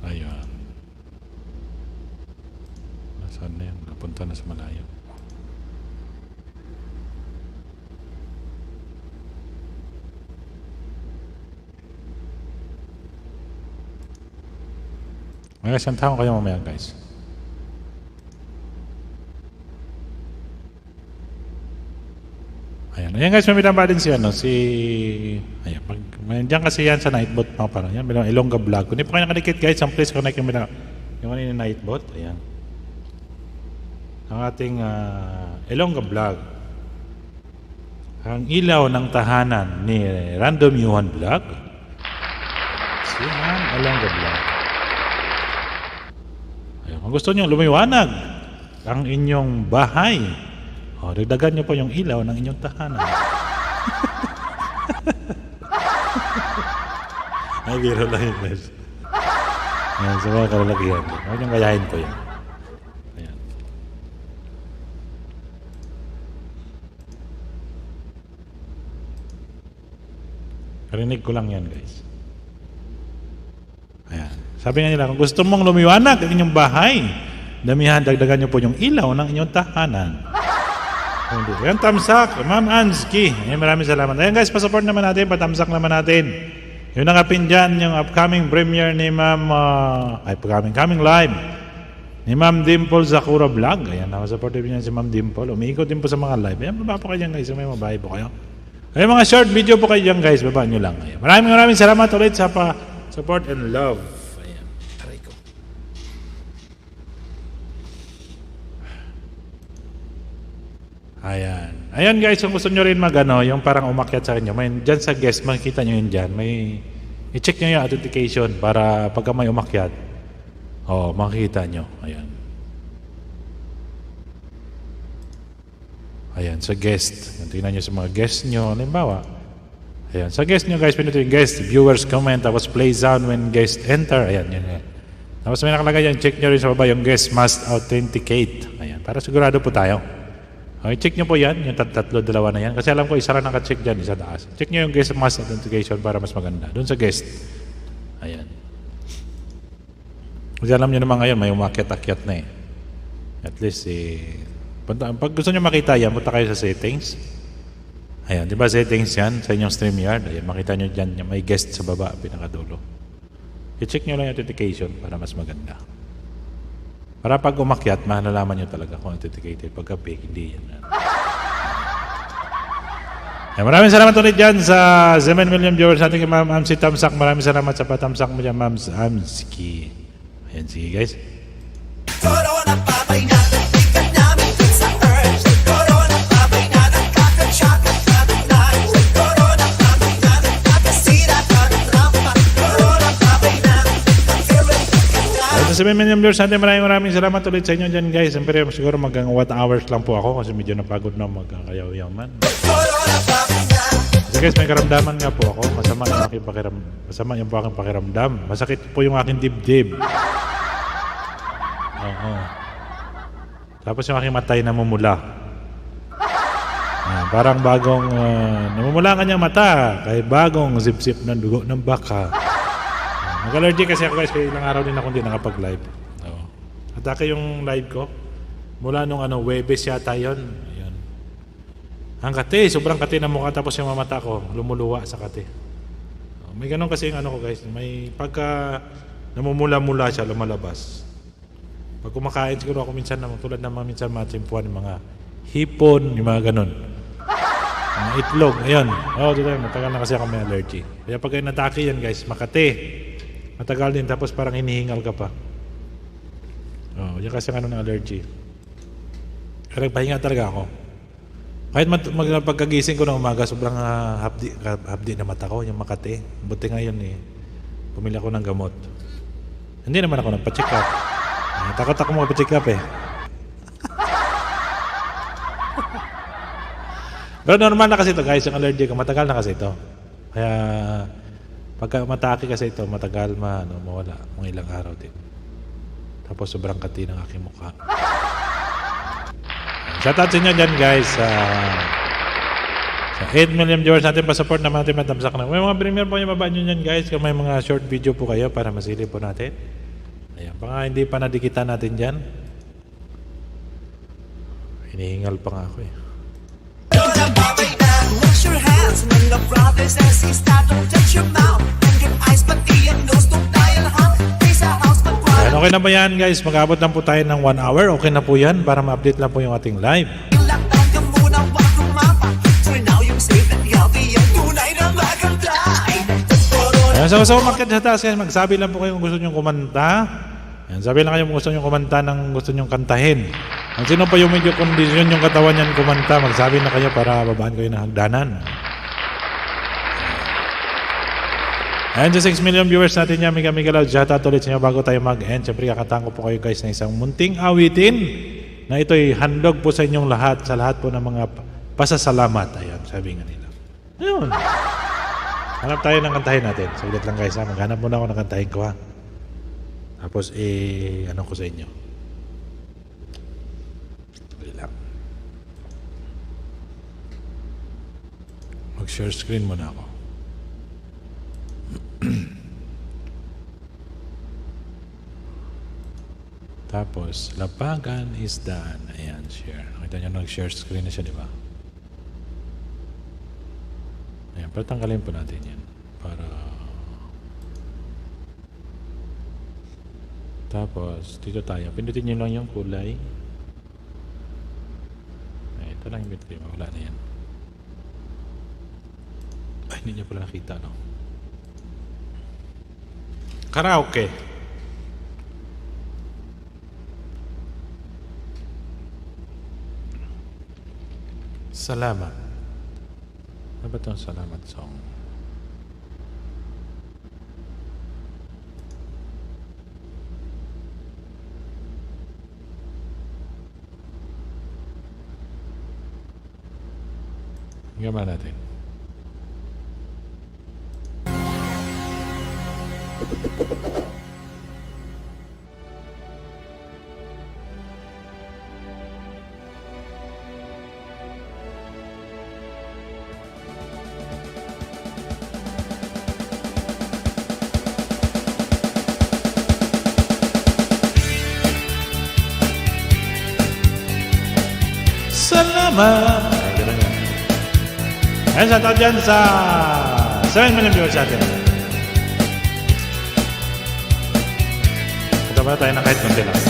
Ayan. Nasaan na yan? Napunta na sa malayo. Mga isang taon kayo mamaya guys. Ayan. Ayan guys, may binaba din si ayan. Diyan kasi yan sa Nightbot. Parang yan. Bilang Ilongga Vlog. Kung hindi po kayo nakadikit guys, ang place connect yung kanina Nightbot. Ayan. Ang ating Ilongga Vlog. Ang ilaw ng tahanan ni Random Yuhan Vlog. Si Ilongga Vlog. Kung gusto nyo lumiwanag ang inyong bahay, dagdagan nyo po yung ilaw ng inyong tahanan. Ay, biro lang yun guys. Ayan, sa mga kalalakihan. Huwag niyong gayahin po yan. Ayan. Karinig ko lang yan guys. Ayan. Sabi nga nila, kung gusto mong lumiwanag ang inyong bahay, damihan, dagdagan nyo po yung ilaw ng inyong tahanan. Ayan, tamsak, Ma'am Anski. Ayan, maraming salamat. Ayan guys, pasupport naman natin, patamsak naman natin. Yung nakapin dyan, yung upcoming premiere ni Ma'am, coming live, ni Ma'am Dimple Zakura Vlog. Ayan, nakasupportive niya si Ma'am Dimple. Umiikot din po sa mga live. Ayan, baba po kayo dyan guys, may mabahay po kayo. Ayan, mga short video po kayo dyan guys, baba nyo lang. Ayan. Maraming salamat ulit sa support and love. Ayan. Ayan guys, kung gusto nyo rin yung parang umakyat sa inyo, dyan sa guest, makikita nyo yun dyan. I-check nyo yung authentication para pagka may umakyat, makikita nyo. Ayan. Ayan, sa guest. Tingnan nyo sa mga guest nyo. Halimbawa, ayan, sa guest nyo guys, pinuto yung guest, viewers comment, tapos play sound when guest enter. Ayan, yan. Tapos may nakalagay yan, check nyo rin sa baba yung guest must authenticate. Ayan, para sigurado po tayo. Okay, check nyo po yan, yung dalawa na yan. Kasi alam ko, isa lang naka-check dyan, isa taas. Check nyo yung guest must authentication para mas maganda. Doon sa guest. Ayan. Kasi alam nyo naman ngayon, may umakyat-akyat na eh. At least, pag gusto nyo makita yan, punta kayo sa settings. Ayan, di ba settings yan sa inyong StreamYard? Ayan, makita nyo dyan, may guest sa baba, pinakadulo. I-check nyo lang yung authentication para mas maganda. Para pag umakyat, malalaman nyo talaga kung authenticated. Pagka fake, hindi yan. Maraming salamat ulit dyan sa 7 million viewers natin kay Ma'am Amsi Tamsak. Maraming salamat sa patamsak mo dyan, Ma'am Amski. Ayan, sige guys. Corona, babay natin, ikat namin dun sa earth. Corona, babay natin, kakachakot natin live. Corona, babay natin, kakasira natin rampa. Corona, babay natin, Sa 7 million viewers natin, maraming salamat ulit sa inyo dyan guys. Siyempre, siguro magang 1 hours lang po ako kasi medyo napagod na magkakayaw-yaw man. So guys, may karamdaman nga po ako. Masama yung aking pakiramdam. Masakit po yung aking dibdib. Oo. Tapos yung aking matay namumula. Parang bagong namumula kanyang mata kay bagong zip-zip ng dugo ng baka. Mag-allergy kasi ako guys, kaya ilang araw din ako hindi nakapag-live. Atake yung live ko. Mula nung Webes yata yun. Ayan. Ang kate, sobrang kate na mukha tapos yung mamata ko, lumuluwa sa kate. May ganun kasi yung ko guys, may pagka namumula-mula siya, lumalabas. Pag kumakain siguro ako minsan, tulad ng mga minsan matsimpuan, yung mga hipon, yung mga ganun. Mga itlog, ayun. Dito matagal na kasi ako may allergy. Kaya pag kayo natake yan guys, Makati. Matagal din, tapos parang hinihingal ka pa. Yan kasi ang ng allergy. Kaya nagpahinga talaga ako. Kahit pagkagising ko ng umaga, sobrang hapdi na mata ko, yung Makati. Buti ngayon pumili ako ng gamot. Hindi naman ako nagpa-check up. Takot ako magpa-check up eh. Pero normal na kasi ito guys, yung allergy ko, matagal na kasi ito. Kaya pagka matake kasi ito, matagal mawala, mga ilang araw din. Tapos sobrang kati ng aking mukha. Shoutout sa inyo dyan guys. Sa 8 million viewers natin, pa-support naman natin matamsak na. May mga premier po yung baba nyo dyan guys. Kung may mga short video po kayo para masilip po natin. Ayan, baka hindi pa nadikitan natin dyan. Hinihingal pa nga ako eh. Corona babay na. Wash your hands when the brothers and sisters don't touch your mouth. And your eyes pati ang nose don't dial hot. Face a house but Ayan, okay na ba yan guys? Mag-abot lang po tayo ng 1 hour. Okay na po yan para ma-update lang po yung ating live. lockdown ka muna, wag kumapa. For now yung safe and healthy ang tunay na maganda. Corona Ayan, so umakyat sa taas guys. Magsabi lang po kayo kung gusto nyo kumanta. Ayan, sabi lang kayo kung gusto nyo kumanta ng gusto nyo kantahin. Ang sino pa yung medyo kondisyon yung katawan yan kumanta, magsabi na kayo para babaan kayo ng hagdanan. Ayan, sa 6 million viewers natin yan, Mega Loud, shoutout ulit sa inyo bago tayo mag-end. Siyempre, kakantahan ko po kayo guys na isang munting awitin na ito'y handog po sa inyong lahat, sa lahat po ng mga pasasalamat. Ayan, sabi nga nila. Ayun. Hanap tayo ng kantahin natin. Saglit lang guys ha, maghanap muna ako ng kantahin ko ha. Tapos, ano ko sa inyo. Saglit lang. Mag-share screen muna ako. Tapos, lapagan is done. Ayan, share. Nakita nyo nag-share screen na siya, di ba? Ayan, pero tanggalin po natin yan. Para... Tapos, dito tayo. Pindutin nyo lang yung kulay. Ay, ito lang yung pindutin. Wala na yan. Ay, hindi nyo pala nakita, no? Karaoke. Salamat. Ano ba itong salamat song? Gama natin. Salamat! Ay, ganun yan. Ayan, sa tao dyan sa 7 million viewers natin. Ito ba tayo na kahit konti lang?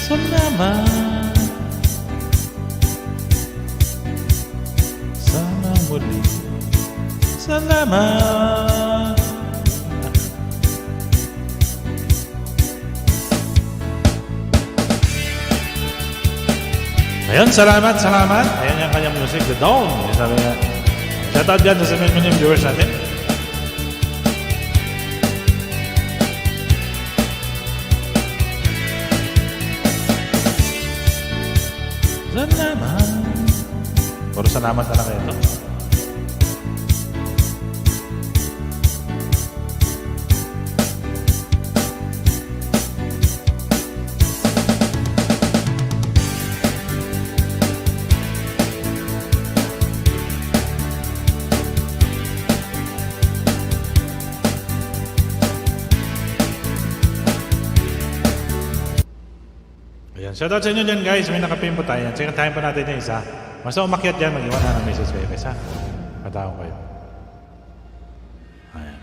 Salamat! Sana muli. Salamat! Ayun, salamat. Ayan yung kanyang music, The Dawn. Sabi nga, shoutout dyan sa 7 million viewers natin. Salamat. Puro salamat na lang ito. Ayan, shoutout sa inyo dyan guys, may nakapin po tayo. Sige, tayo pa natin yung isa. Basta umakyat dyan, mag-iwan na ng message kayo guys ha. Patawag kayo. Ayan.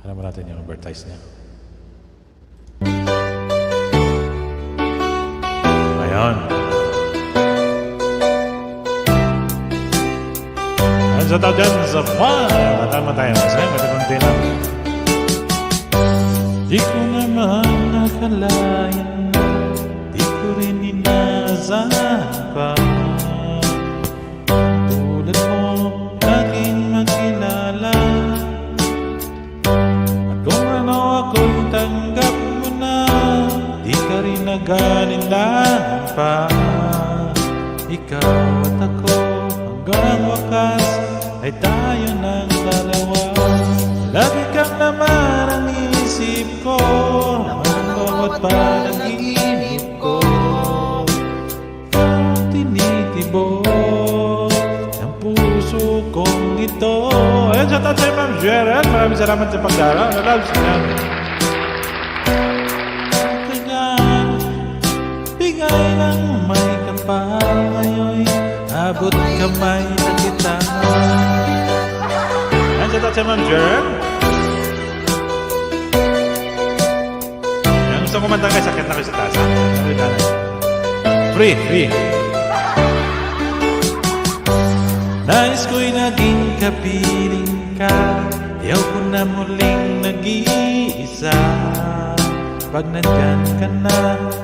Alam mo natin yung advertise niya. Ayan. Ayan, shout out dyan sa fun. Matama tayo. Masaya, matakunti lang. Di ko naman nakalayan, di ko rin inaasahan pa. Tulad mo, laging makilala. At kung ano ako'y tanggap mo na, di ka rin nag-alinlangan pa. Ikaw at ako, hanggang wakas ay tayo ng dalawa. Lagi kang naman ang isip ko, ang bawat panaginip ko. Ikaw tinitibok ng puso kong ito. Ayan, shout out sa'yo, Ma'am Gerald. Maraming salamat sa pagdara. Loves niya. Bigay ng may kapal ngayon, abot kamay na kita. Ayan, shout out sa'yo, Ma'am Gerald. Ayan, gusto ko kumanta kayo, sakit na kayo sa taas. Free. Nais ko'y naging kapiling ka, ayaw ko na muling nag-iisa. Pag nandyan ka na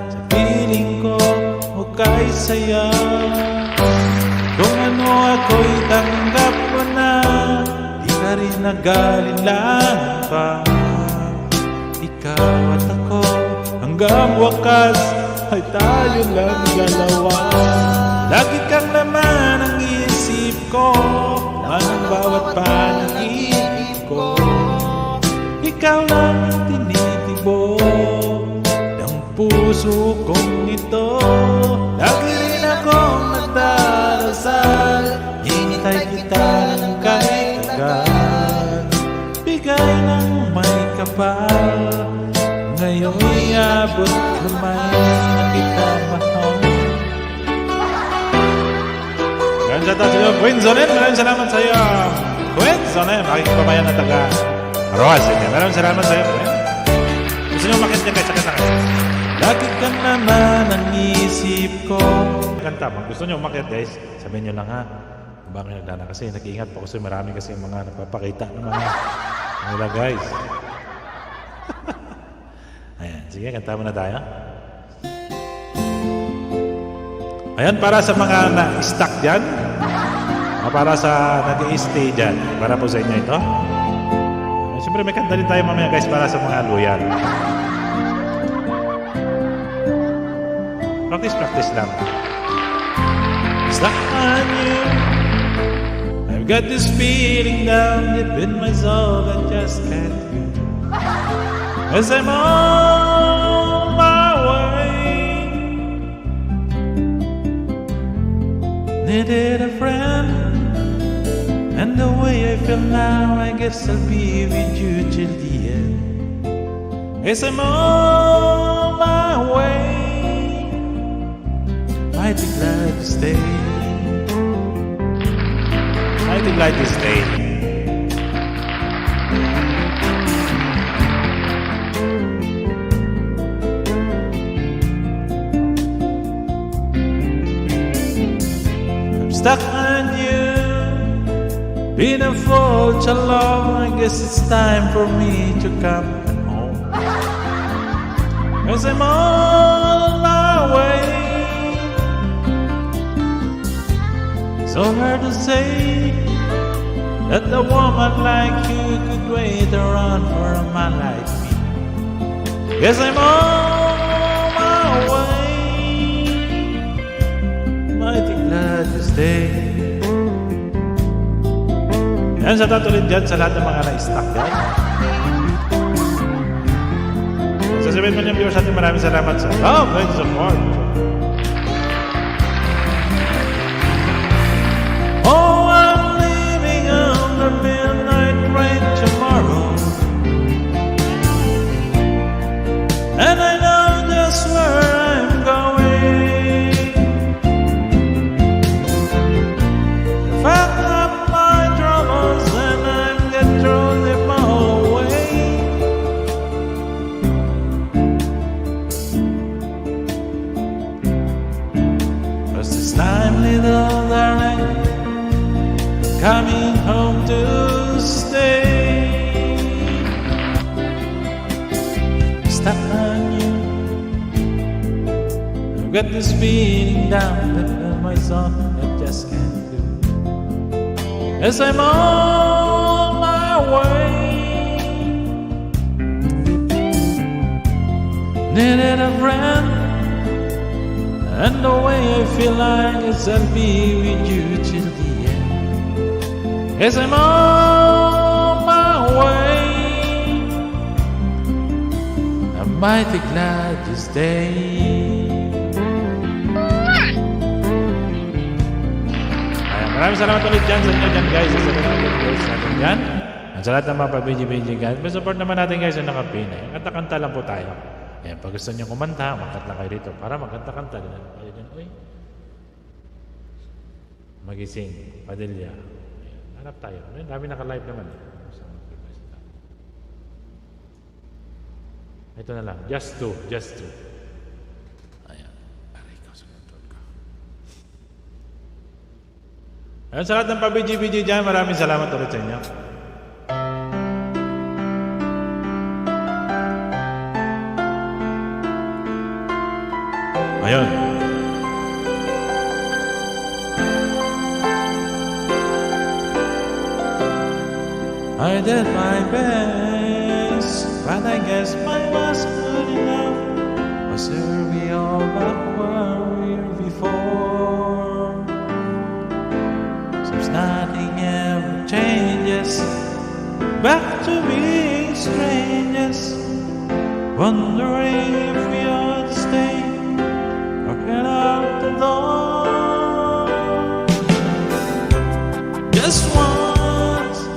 sa piling ko, hukay saya. Kung ano ako'y tanggap mo na, di ka rin nag-alinlangan pa. Ikaw at ako, hanggang wakas ay tayo lang dalawa. Lagi kang naman ang isip ko, ang bawat panaginip ko. Ikaw lang ang tinitibok ng puso kong ito. Lagi rin akong nagdarasal, hinintay kita ng kahit agad. Bigay ng may kapal, ngayon'y abot kamay na kita mahal. Maraming shout out sa iyo, Queen Zonen. Maraming salamat sa iyo, Queen Zonen. Aking kababayan na taga Roas. Maraming salamat sa iyo, Queen. Gusto niyo umakit niya kayo sa kayo? Lagi kang naman ang isip ko. Kanta, pag gusto niyo umakit, guys, sabihin niyo lang ha. Baka kayo nagdana kasi nag-iingat po kasi marami kasi mga nagpapakita ng mga nila, guys. Ayan, sige, kanta muna tayo. Ayan, para sa mga na-stuck dyan, para sa nag-i-stay dyan, para po sa inyo ito. Siyempre may kanta din tayo mamaya, guys, para sa mga loyal. Practice lang. Stuck on you, I've got this feeling down deep in my soul that just can't you. As I'm on my way, needed a friend, and the way I feel now, I guess I'll be with you till the end. As I'm on my way, I'd be glad to stay. I'd be glad to stay. Stuck on you, been a fool so long, I guess it's time for me to come home. As I'm on my way, so hard to say that a woman like you could wait around for a man like me. Yes, I'm on my way, mighty glad to stay. Yan, sa tatuloy dyan sa lahat ng mga na-stuck dyan. Sasabihin mo niyang viewers natin, maraming salamat sa love and support. Oh, I'm leaving on the midnight train tomorrow, and I know just where I'm going. Pack up my troubles and I get through them all away. Cause this time, little darling, coming home to stay. Stuck on you. I've got this feeling down that myself I just can't do. As I'm on my way, needed a friend, and the way I feel like is I'll be with you till the end. As I'm on my way, I'm mighty glad you stay. Maraming salamat ulit dyan sa inyo dyan guys. Sa salamat guys natin dyan. At sa lahat ng mga pa-BG guys. Support naman natin guys yung nakapina. Kanta-kanta lang po tayo. Ayan, pag gusto nyo kumanta, magkanta lang kayo dito. Para magkanta-kanta din. Kayo dyan, uy. Magising. Padilya. Ayan, hanap tayo. Ayan, dami naka-live naman. Ito na lang. Just two. Just two. Ayan. Aray ko sa control ko. Ayan, sa lahat ng pa-BG dyan, maraming salamat ulit sa inyo. Ayun. I did my best, but I guess mine was good enough. Was there we all back where we were before? Seems nothing ever changes, back to being strangers, wondering if we ought to stay. Get out the door. Just once,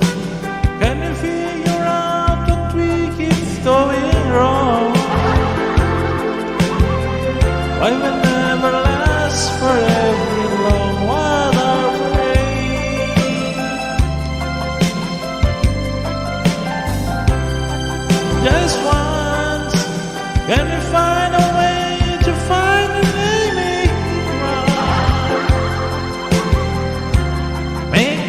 can you figure out what we keep going wrong? Why will never last for every long while our way? Just once, can you find a way to find a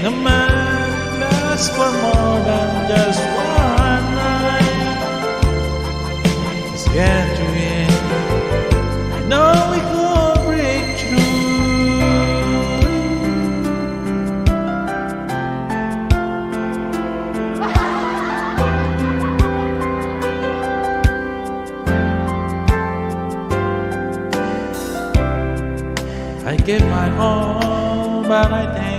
the man lasts for more than just one night. Let's get to it. I know we could break through. I give my all, but I think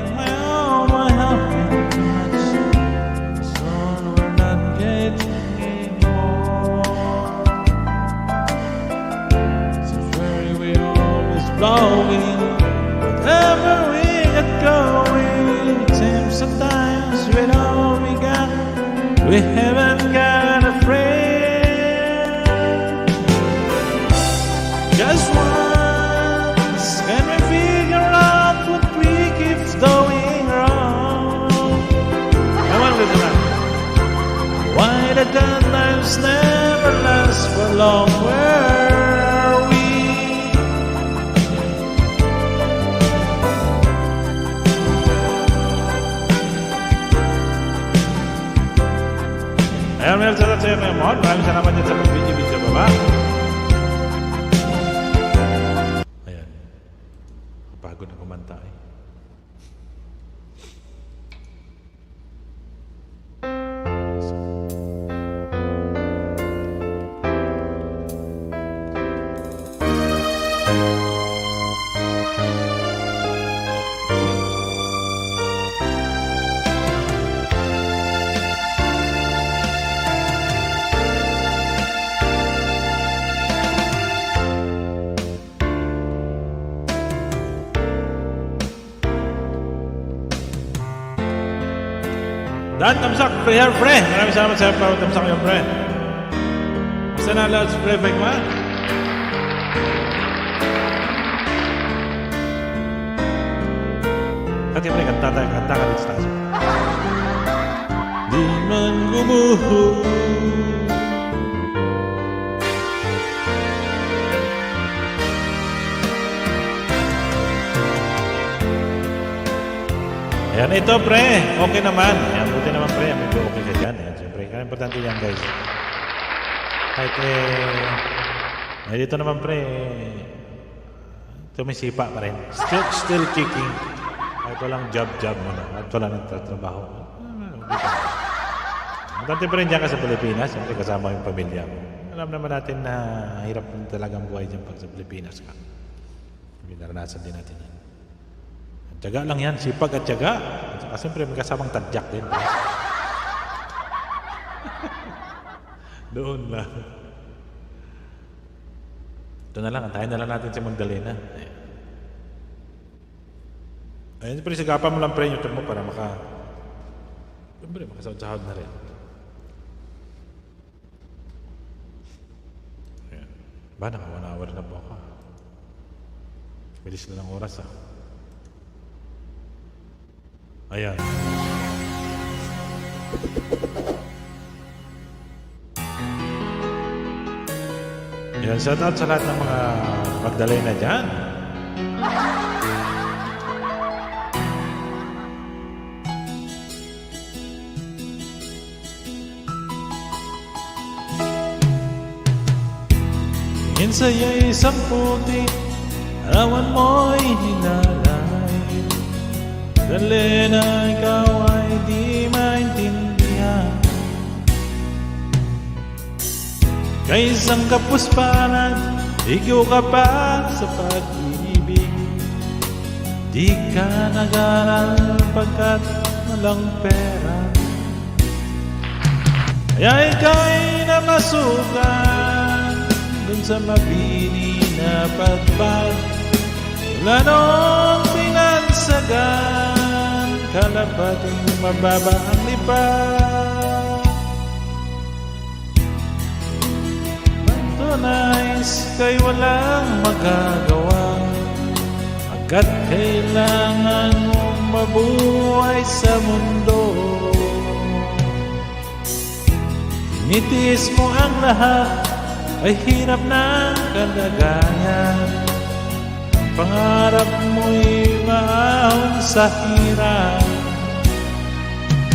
blowing, whatever we get going. It seems sometimes with all we got, we haven't got a friend. Just once, can we figure out what we keep going wrong? Come on, listen up. Why the good times never last for long? Where are we? Ayan, maraming salamat sa iyo, Memon. Maraming salamat din sa pag-video sa baba. Ayan. Kapagod na kumanta eh. Dan Tamsak, free hair, pre. Maraming salamat sa iyo, Tamsak yung pre. Basta na loud spray fake man. Kati pre, kanta ka dito sa taas. Di man gumuho. Ayan, ito pre, okay naman. Ayan, buti naman pre, medyo okay ka dyan. Ayan, siyempre, kaya importante yan guys. Kahit dito naman pre, tumisipa pa rin. Still kicking. Kahit walang job mo na. Kahit wala nagtatrabaho. Importante pa rin dyan ka sa Pilipinas. Siyempre kasama yung pamilya mo. Alam naman natin na hirap talagang buhay dyan pag sa Pilipinas ka. Naranasan din natin yan. Tiyaga lang yan, sipag at tiyaga. At saka siyempre may kasamang tadyak din. Doon lang. Ito na lang, antayin na lang natin si Magdalena. Ayun, siyempre sagapan mo lang pre yung YouTube mo para siyempre makasahod-sahod na rin. Ayan. Ba, naka 1 hour na po ako. Bilis na ng oras ah. Ayan. Ayan, shout out sa lahat ng mga Magdalena dyan. Minsa'y ay isang puti, arawan mo'y hinalay. Dali na ikaw ay di maintindihan. Kay isang kapusparan, ikaw ka pa sa pag-ibig. Di ka nag-aral pagkat walang pera. Kaya ika'y namasukan dun sa mabini na pagpag. Wala nung pinansagan, kalabating mababa ang lipat. Mantunais kay walang magagawa, agad kailangan mong mabuhay sa mundo. Tinitiis mo ang lahat, ay hirap ng kalagayan. Pangarap mo'y maahon sa hirap.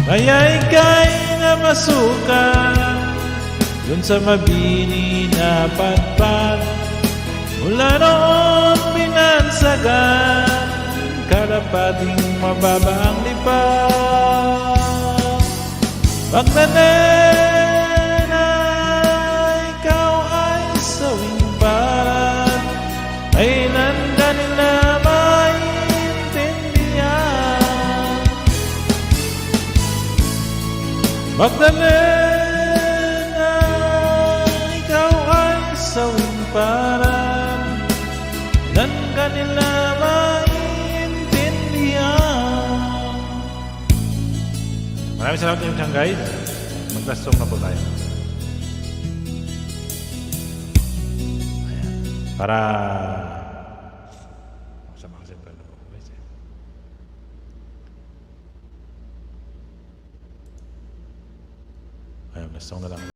Kaya ika'y namasukan dun sa mabini na padpad. Mula noon pinansagan, karapating mababa ang lipat. Magdalena, ikaw ay sawing parang kailan ka nila maintindihan. Magdalena, ikaw ay sawing parang kailan ka nila maintindihan. Maraming salamat yung siyang guys. Mag-last song na po tayo. Ayan. Para sa mga simple na po guys. Ayan, last song na lang.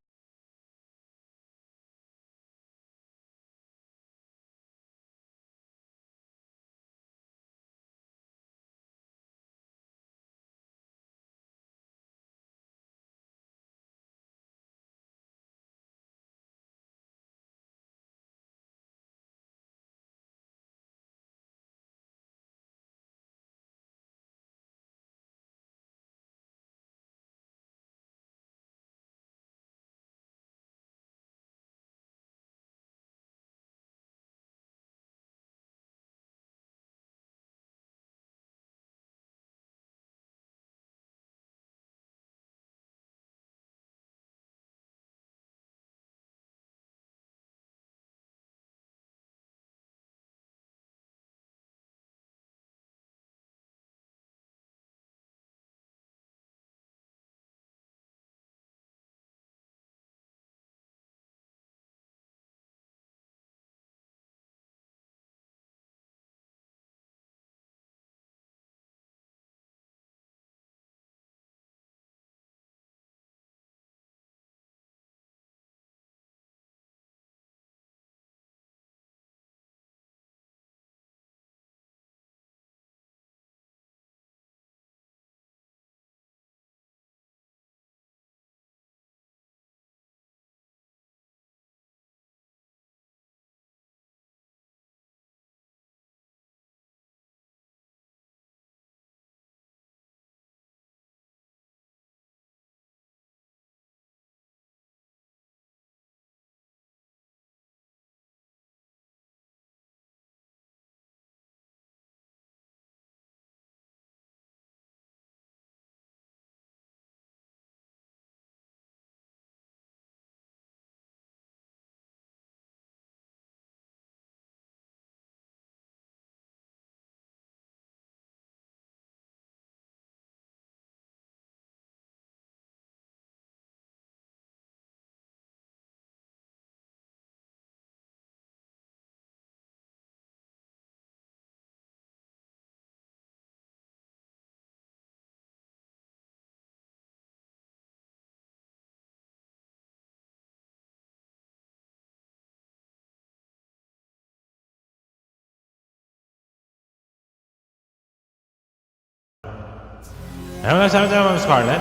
Ano sabi tayo, Ma'am Scarlett?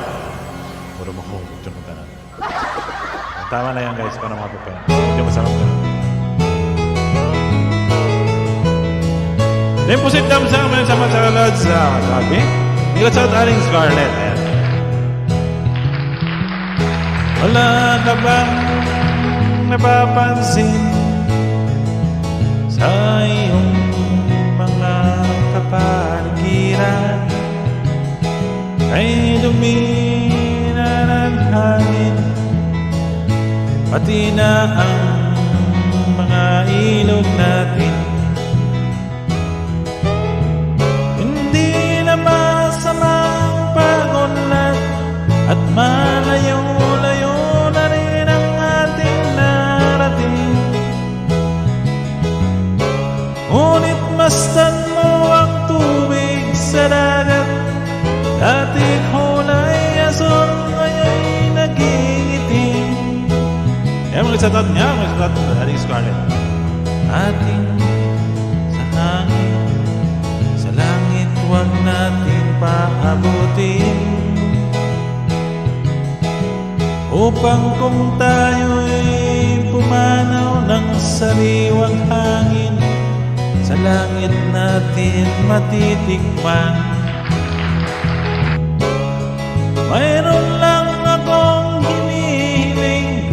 Puro mo kung yung tanan. Tama na yan, guys, para mapapaya. Hindi masarap ka. Then po sit down sa mga sama sa lods sa sabi. Ikot sa aling Scarlett. Ayan. Wala ka bang napapansin sa iyong mga kapaligiran? Ay dumina ng hangin, pati na ang mga ilog natin. Hindi na masamang pagunlad at malayo-layo na rin ang ating narating. Ngunit masdan mo ang tubig sa dagat, dating hulay ason, ngayon'y naging itim. Kaya mga isatot niya, mga isatot na ating Scarlett. Ating sa hangin, sa langit, huwag natin paabutin. Upang kung tayo'y pumanaw ng sariwang hangin, sa langit natin matitikman. Mayroon lang akong hinihiling,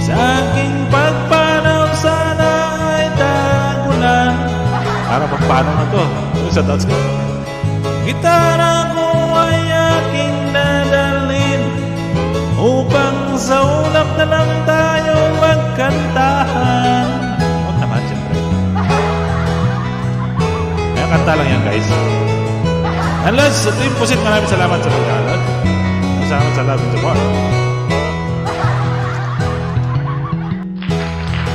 sa aking pagpanaw sana ay tagulan. Para pagpanaw na to. Sa dots ko. Gitara ko ay aking dadalhin, upang sa ulap na lang tayo magkantahan. Huwag naman, siyempre. Kaya kanta lang yan, guys. And let's, ito yung pusit. Maraming salamat sa pagkakalot. Salamat sa love and support.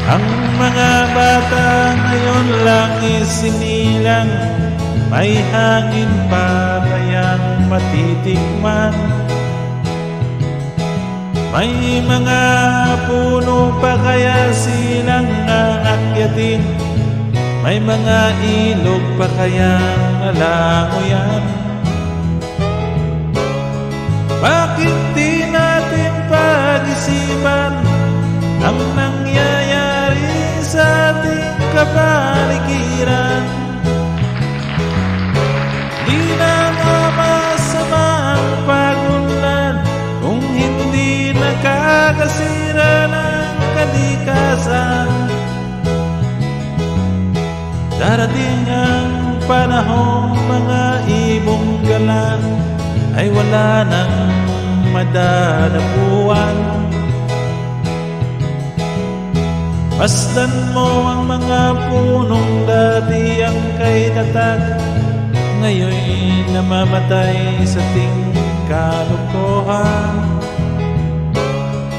Ang mga bata ngayon lang isinilang, may hangin pa kayang matitikman. May mga puno pa kaya silang aakyatin, may mga ilog pa kayang lalangoyan. Bakit di natin pag-isipan ang nangyayari sa ating kapaligiran? Di na nga masama ang pagunlad kung hindi nakakasira ng kalikasan. Darating ang panahong mga ibong gala ay wala nang madadapuan. Masdan mo ang mga punong dati ang kay tatag, ngayon namamatay sa ting kalokohan.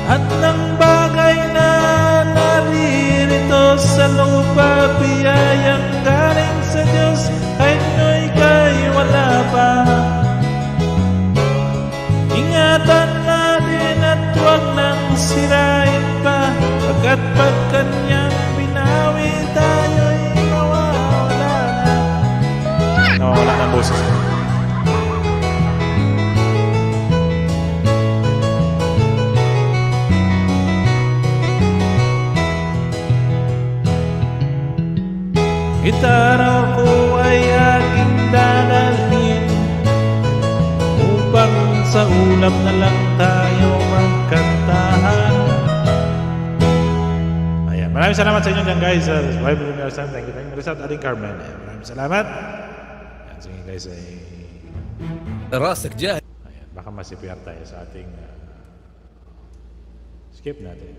At ng bagay na naririto sa lupa, biyayang galing sa Diyos, ay no'y kay wala pa. Ingatan natin at huwag nang sirain pa, pagkat pag kanyang binawi tayo'y nawawala na. Nawawala na boses. Gitara ko ay aking dadalhin, upang sa ulap na lang tayo magkantahan. Ayan, maraming salamat sa inyo dyan, guys. Bible Universal, thank you. Result Aling Carmen. Ayan, maraming salamat. Ayan, sige guys, ay... راسك جاهز. Ayan, baka masipiyar tayo sa ating... skip natin.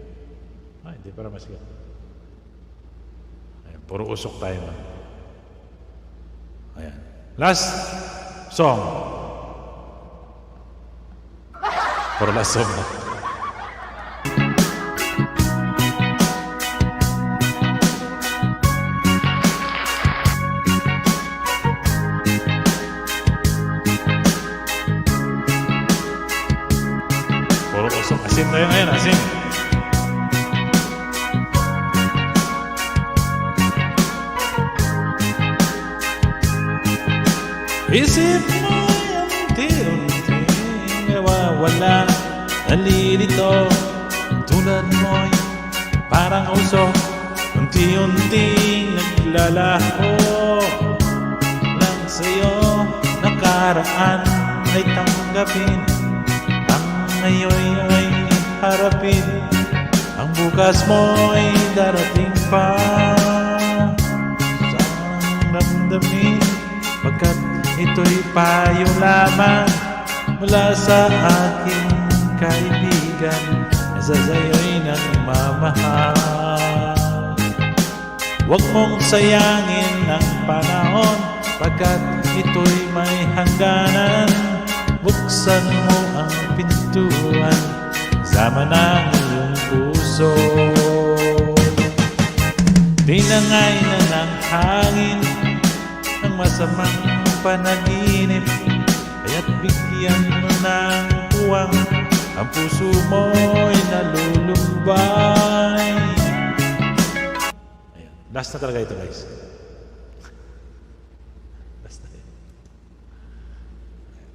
Ay, hindi para maskip. Ayan, puro usok tayo. Man. Ayan. Last song. Puro last song. Puro usok. Asin tayo ngayon, asin. Isip mo yung tirong nalilito. Tulad mo'y parang usok, unti-unting naglalaho. Lang sa'yo nakaraan ay tanggapin, ang ngayon ay harapin, ang bukas mo'y darating pa. Saan damdamin, pagkat ito'y payo lamang mula sa aking kaibigan na sa sa'yo'y nagmamahal. Huwag mong sayangin ang panahon, pagkat ito'y may hangganan. Buksan mo ang pintuan, sama ng iyong puso. Tinangay na ng hangin ng masamang panaginip, kaya't bigyan mo ng puwang ang puso mo'y nalulumbay. Ayan. Last na talaga ito, guys. Last na ito.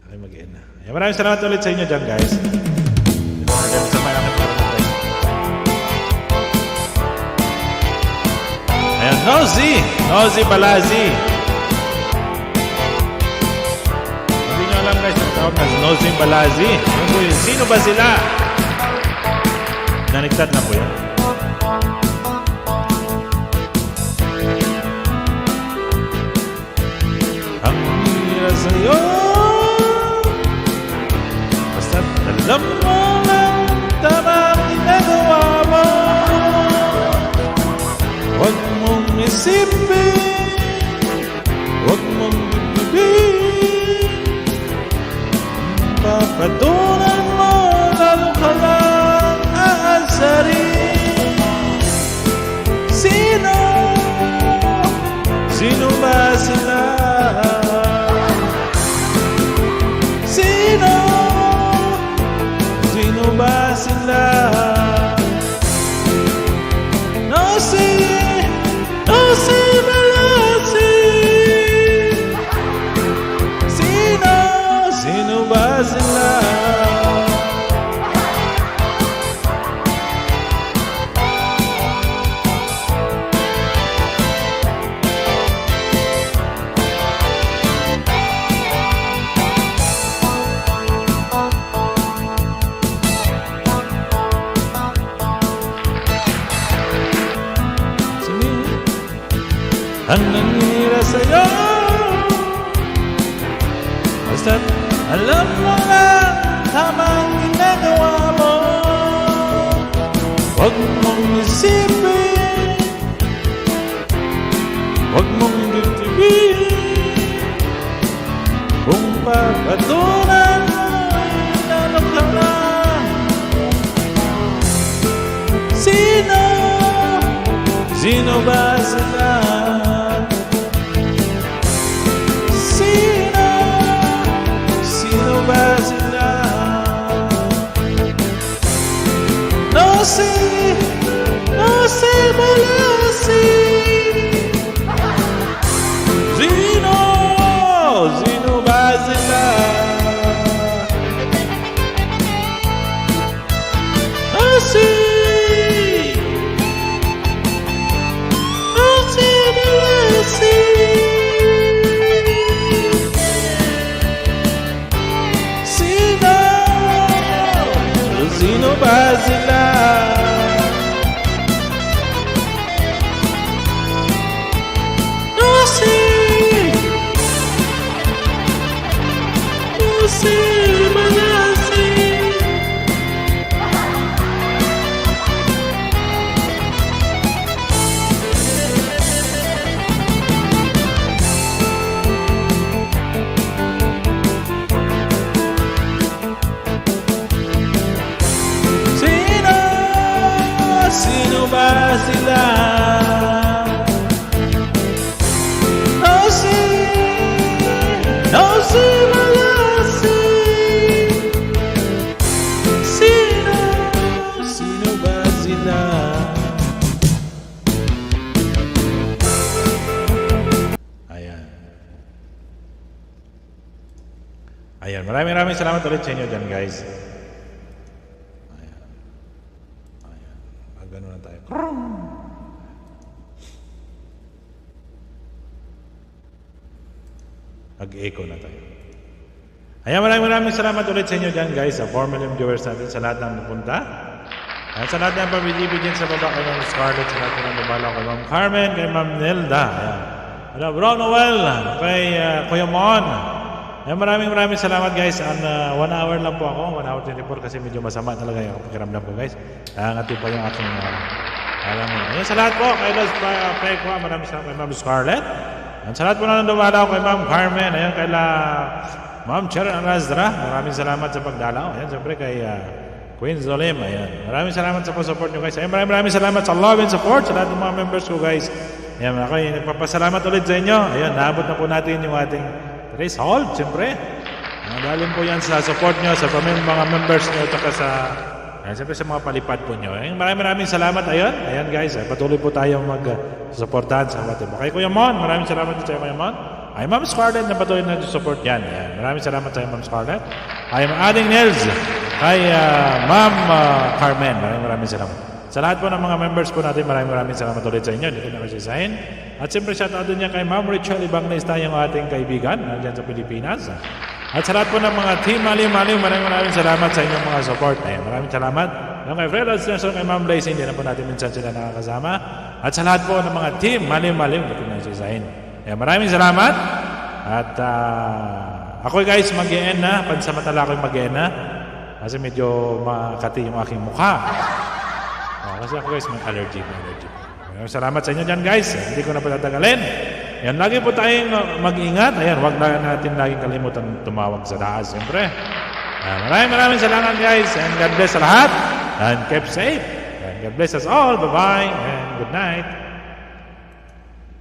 Okay, mag-end na. Ayan, maraming salamat ulit sa inyo dyan, guys. Maraming sa malakit para na, guys. Ayan, Nosy Balazi. Hindi nyo alam, guys, ang tawag na Nosy Balazi. Ano po yun? Sino ba sila? Naniktad na po yan. Ang hira sa'yo, basta't alam mo lang tamang ginagawa mo. Huwag mong isipin, huwag mong bibigin, papatungan mo, lalo ka lang aasarin. Sino ba sila? Sino ba sila? Nosy Balazi. Sino ba sila? Ang nangyira sa'yo, basta't alam mo lang tamang ginagawa mo. Huwag mong isipin, huwag mong dibdibin, kung papatunan mo, lalo ka lang. Sino ba sila? Sino ba sila? Nosy Balazi. Sino ba sila? Nosy Balazi. Sino ba sila? Nosy Balazi. Sino ba sila? Nosy Balazi. Sino ba sila? Ayan, maraming salamat ulit sa inyo dyan, guys. Mag-echo na tayo. Ayan, maraming salamat ulit sa inyo dyan guys, sa 4 million viewers natin, sa lahat ng napunta. At sa lahat ng pabili dyan sa baba kay Ma'am Scarlett, sa lahat ng lumalaw kay Ma'am Carmen, kay Ma'am Nelda. Ayan. Hello, Bro Noel, kay Kuya Mon. Ayan, maraming salamat guys. 1 hour lang po ako, 1 hour 24 kasi medyo masama talaga yung pakiramdam ko guys. Ngati pa yung aking alam mo. Ayan, sa lahat po, kay Los Pekwa, maraming salamat kay Ma'am Scarlett. Ayan, sa lahat po na dumalaw kay Ma'am Carmen, ayan, kay Ma'am Sharon Razdra, maraming salamat sa pagdalaw. Ayan, siyempre kay Queen Zolim, ayan. Maraming salamat sa support nyo guys. Ayan, maraming salamat sa love and support sa lahat ng mga members ko guys. Ayan, ako nagpapasalamat ulit sa inyo. Ayan, naabot na po natin yung ating race hold, siyempre. Dahil po yan sa support nyo, sa mga members nyo, at sa, siyempre sa mga palipad po nyo. Ayan, maraming salamat. Ayan guys, patuloy po tayong mag-supportahan sa ating. Kay Kuya Mon, maraming salamat sa Kuya Mon. Ay Ma'am Scarlett na patuloy na support yan. Ayan. Maraming salamat sa Ma'am Scarlett. Ay Adding Nels. Kay Ma'am Carmen. Maraming salamat. Sa lahat po ng mga members po natin, maraming salamat ulit sa inyo. Dito na kasi sign. At siyempre shoutout din niya kay Ma'am Rachel Ibangnaista, yung ating kaibigan dyan sa Pilipinas. At sa lahat po ng mga team Maliw, maraming salamat sa inyong mga support. Ayan, maraming salamat. Yung kay Fred Nelson, kay Ma'am Blaze, hindi na po natin minsan sila nakakasama. At sa lahat po ng mga team Maliw, dito na kasi sign. Ayan, maraming salamat. At ako guys, mag-e-end na. Pansamantala ako mag-e-end na. Kasi medyo makati yung aking mukha. Kasi ako guys, may allergy. Maraming salamat sa inyo dyan guys. Hindi ko na patatagalin. Ayan, lagi po tayong mag-ingat. Ayan, huwag na natin laging kalimutan tumawag sa taas. Siyempre. Ayan, maraming salamat guys. And God bless sa lahat. And keep safe. And God bless us all. Bye-bye. And good night.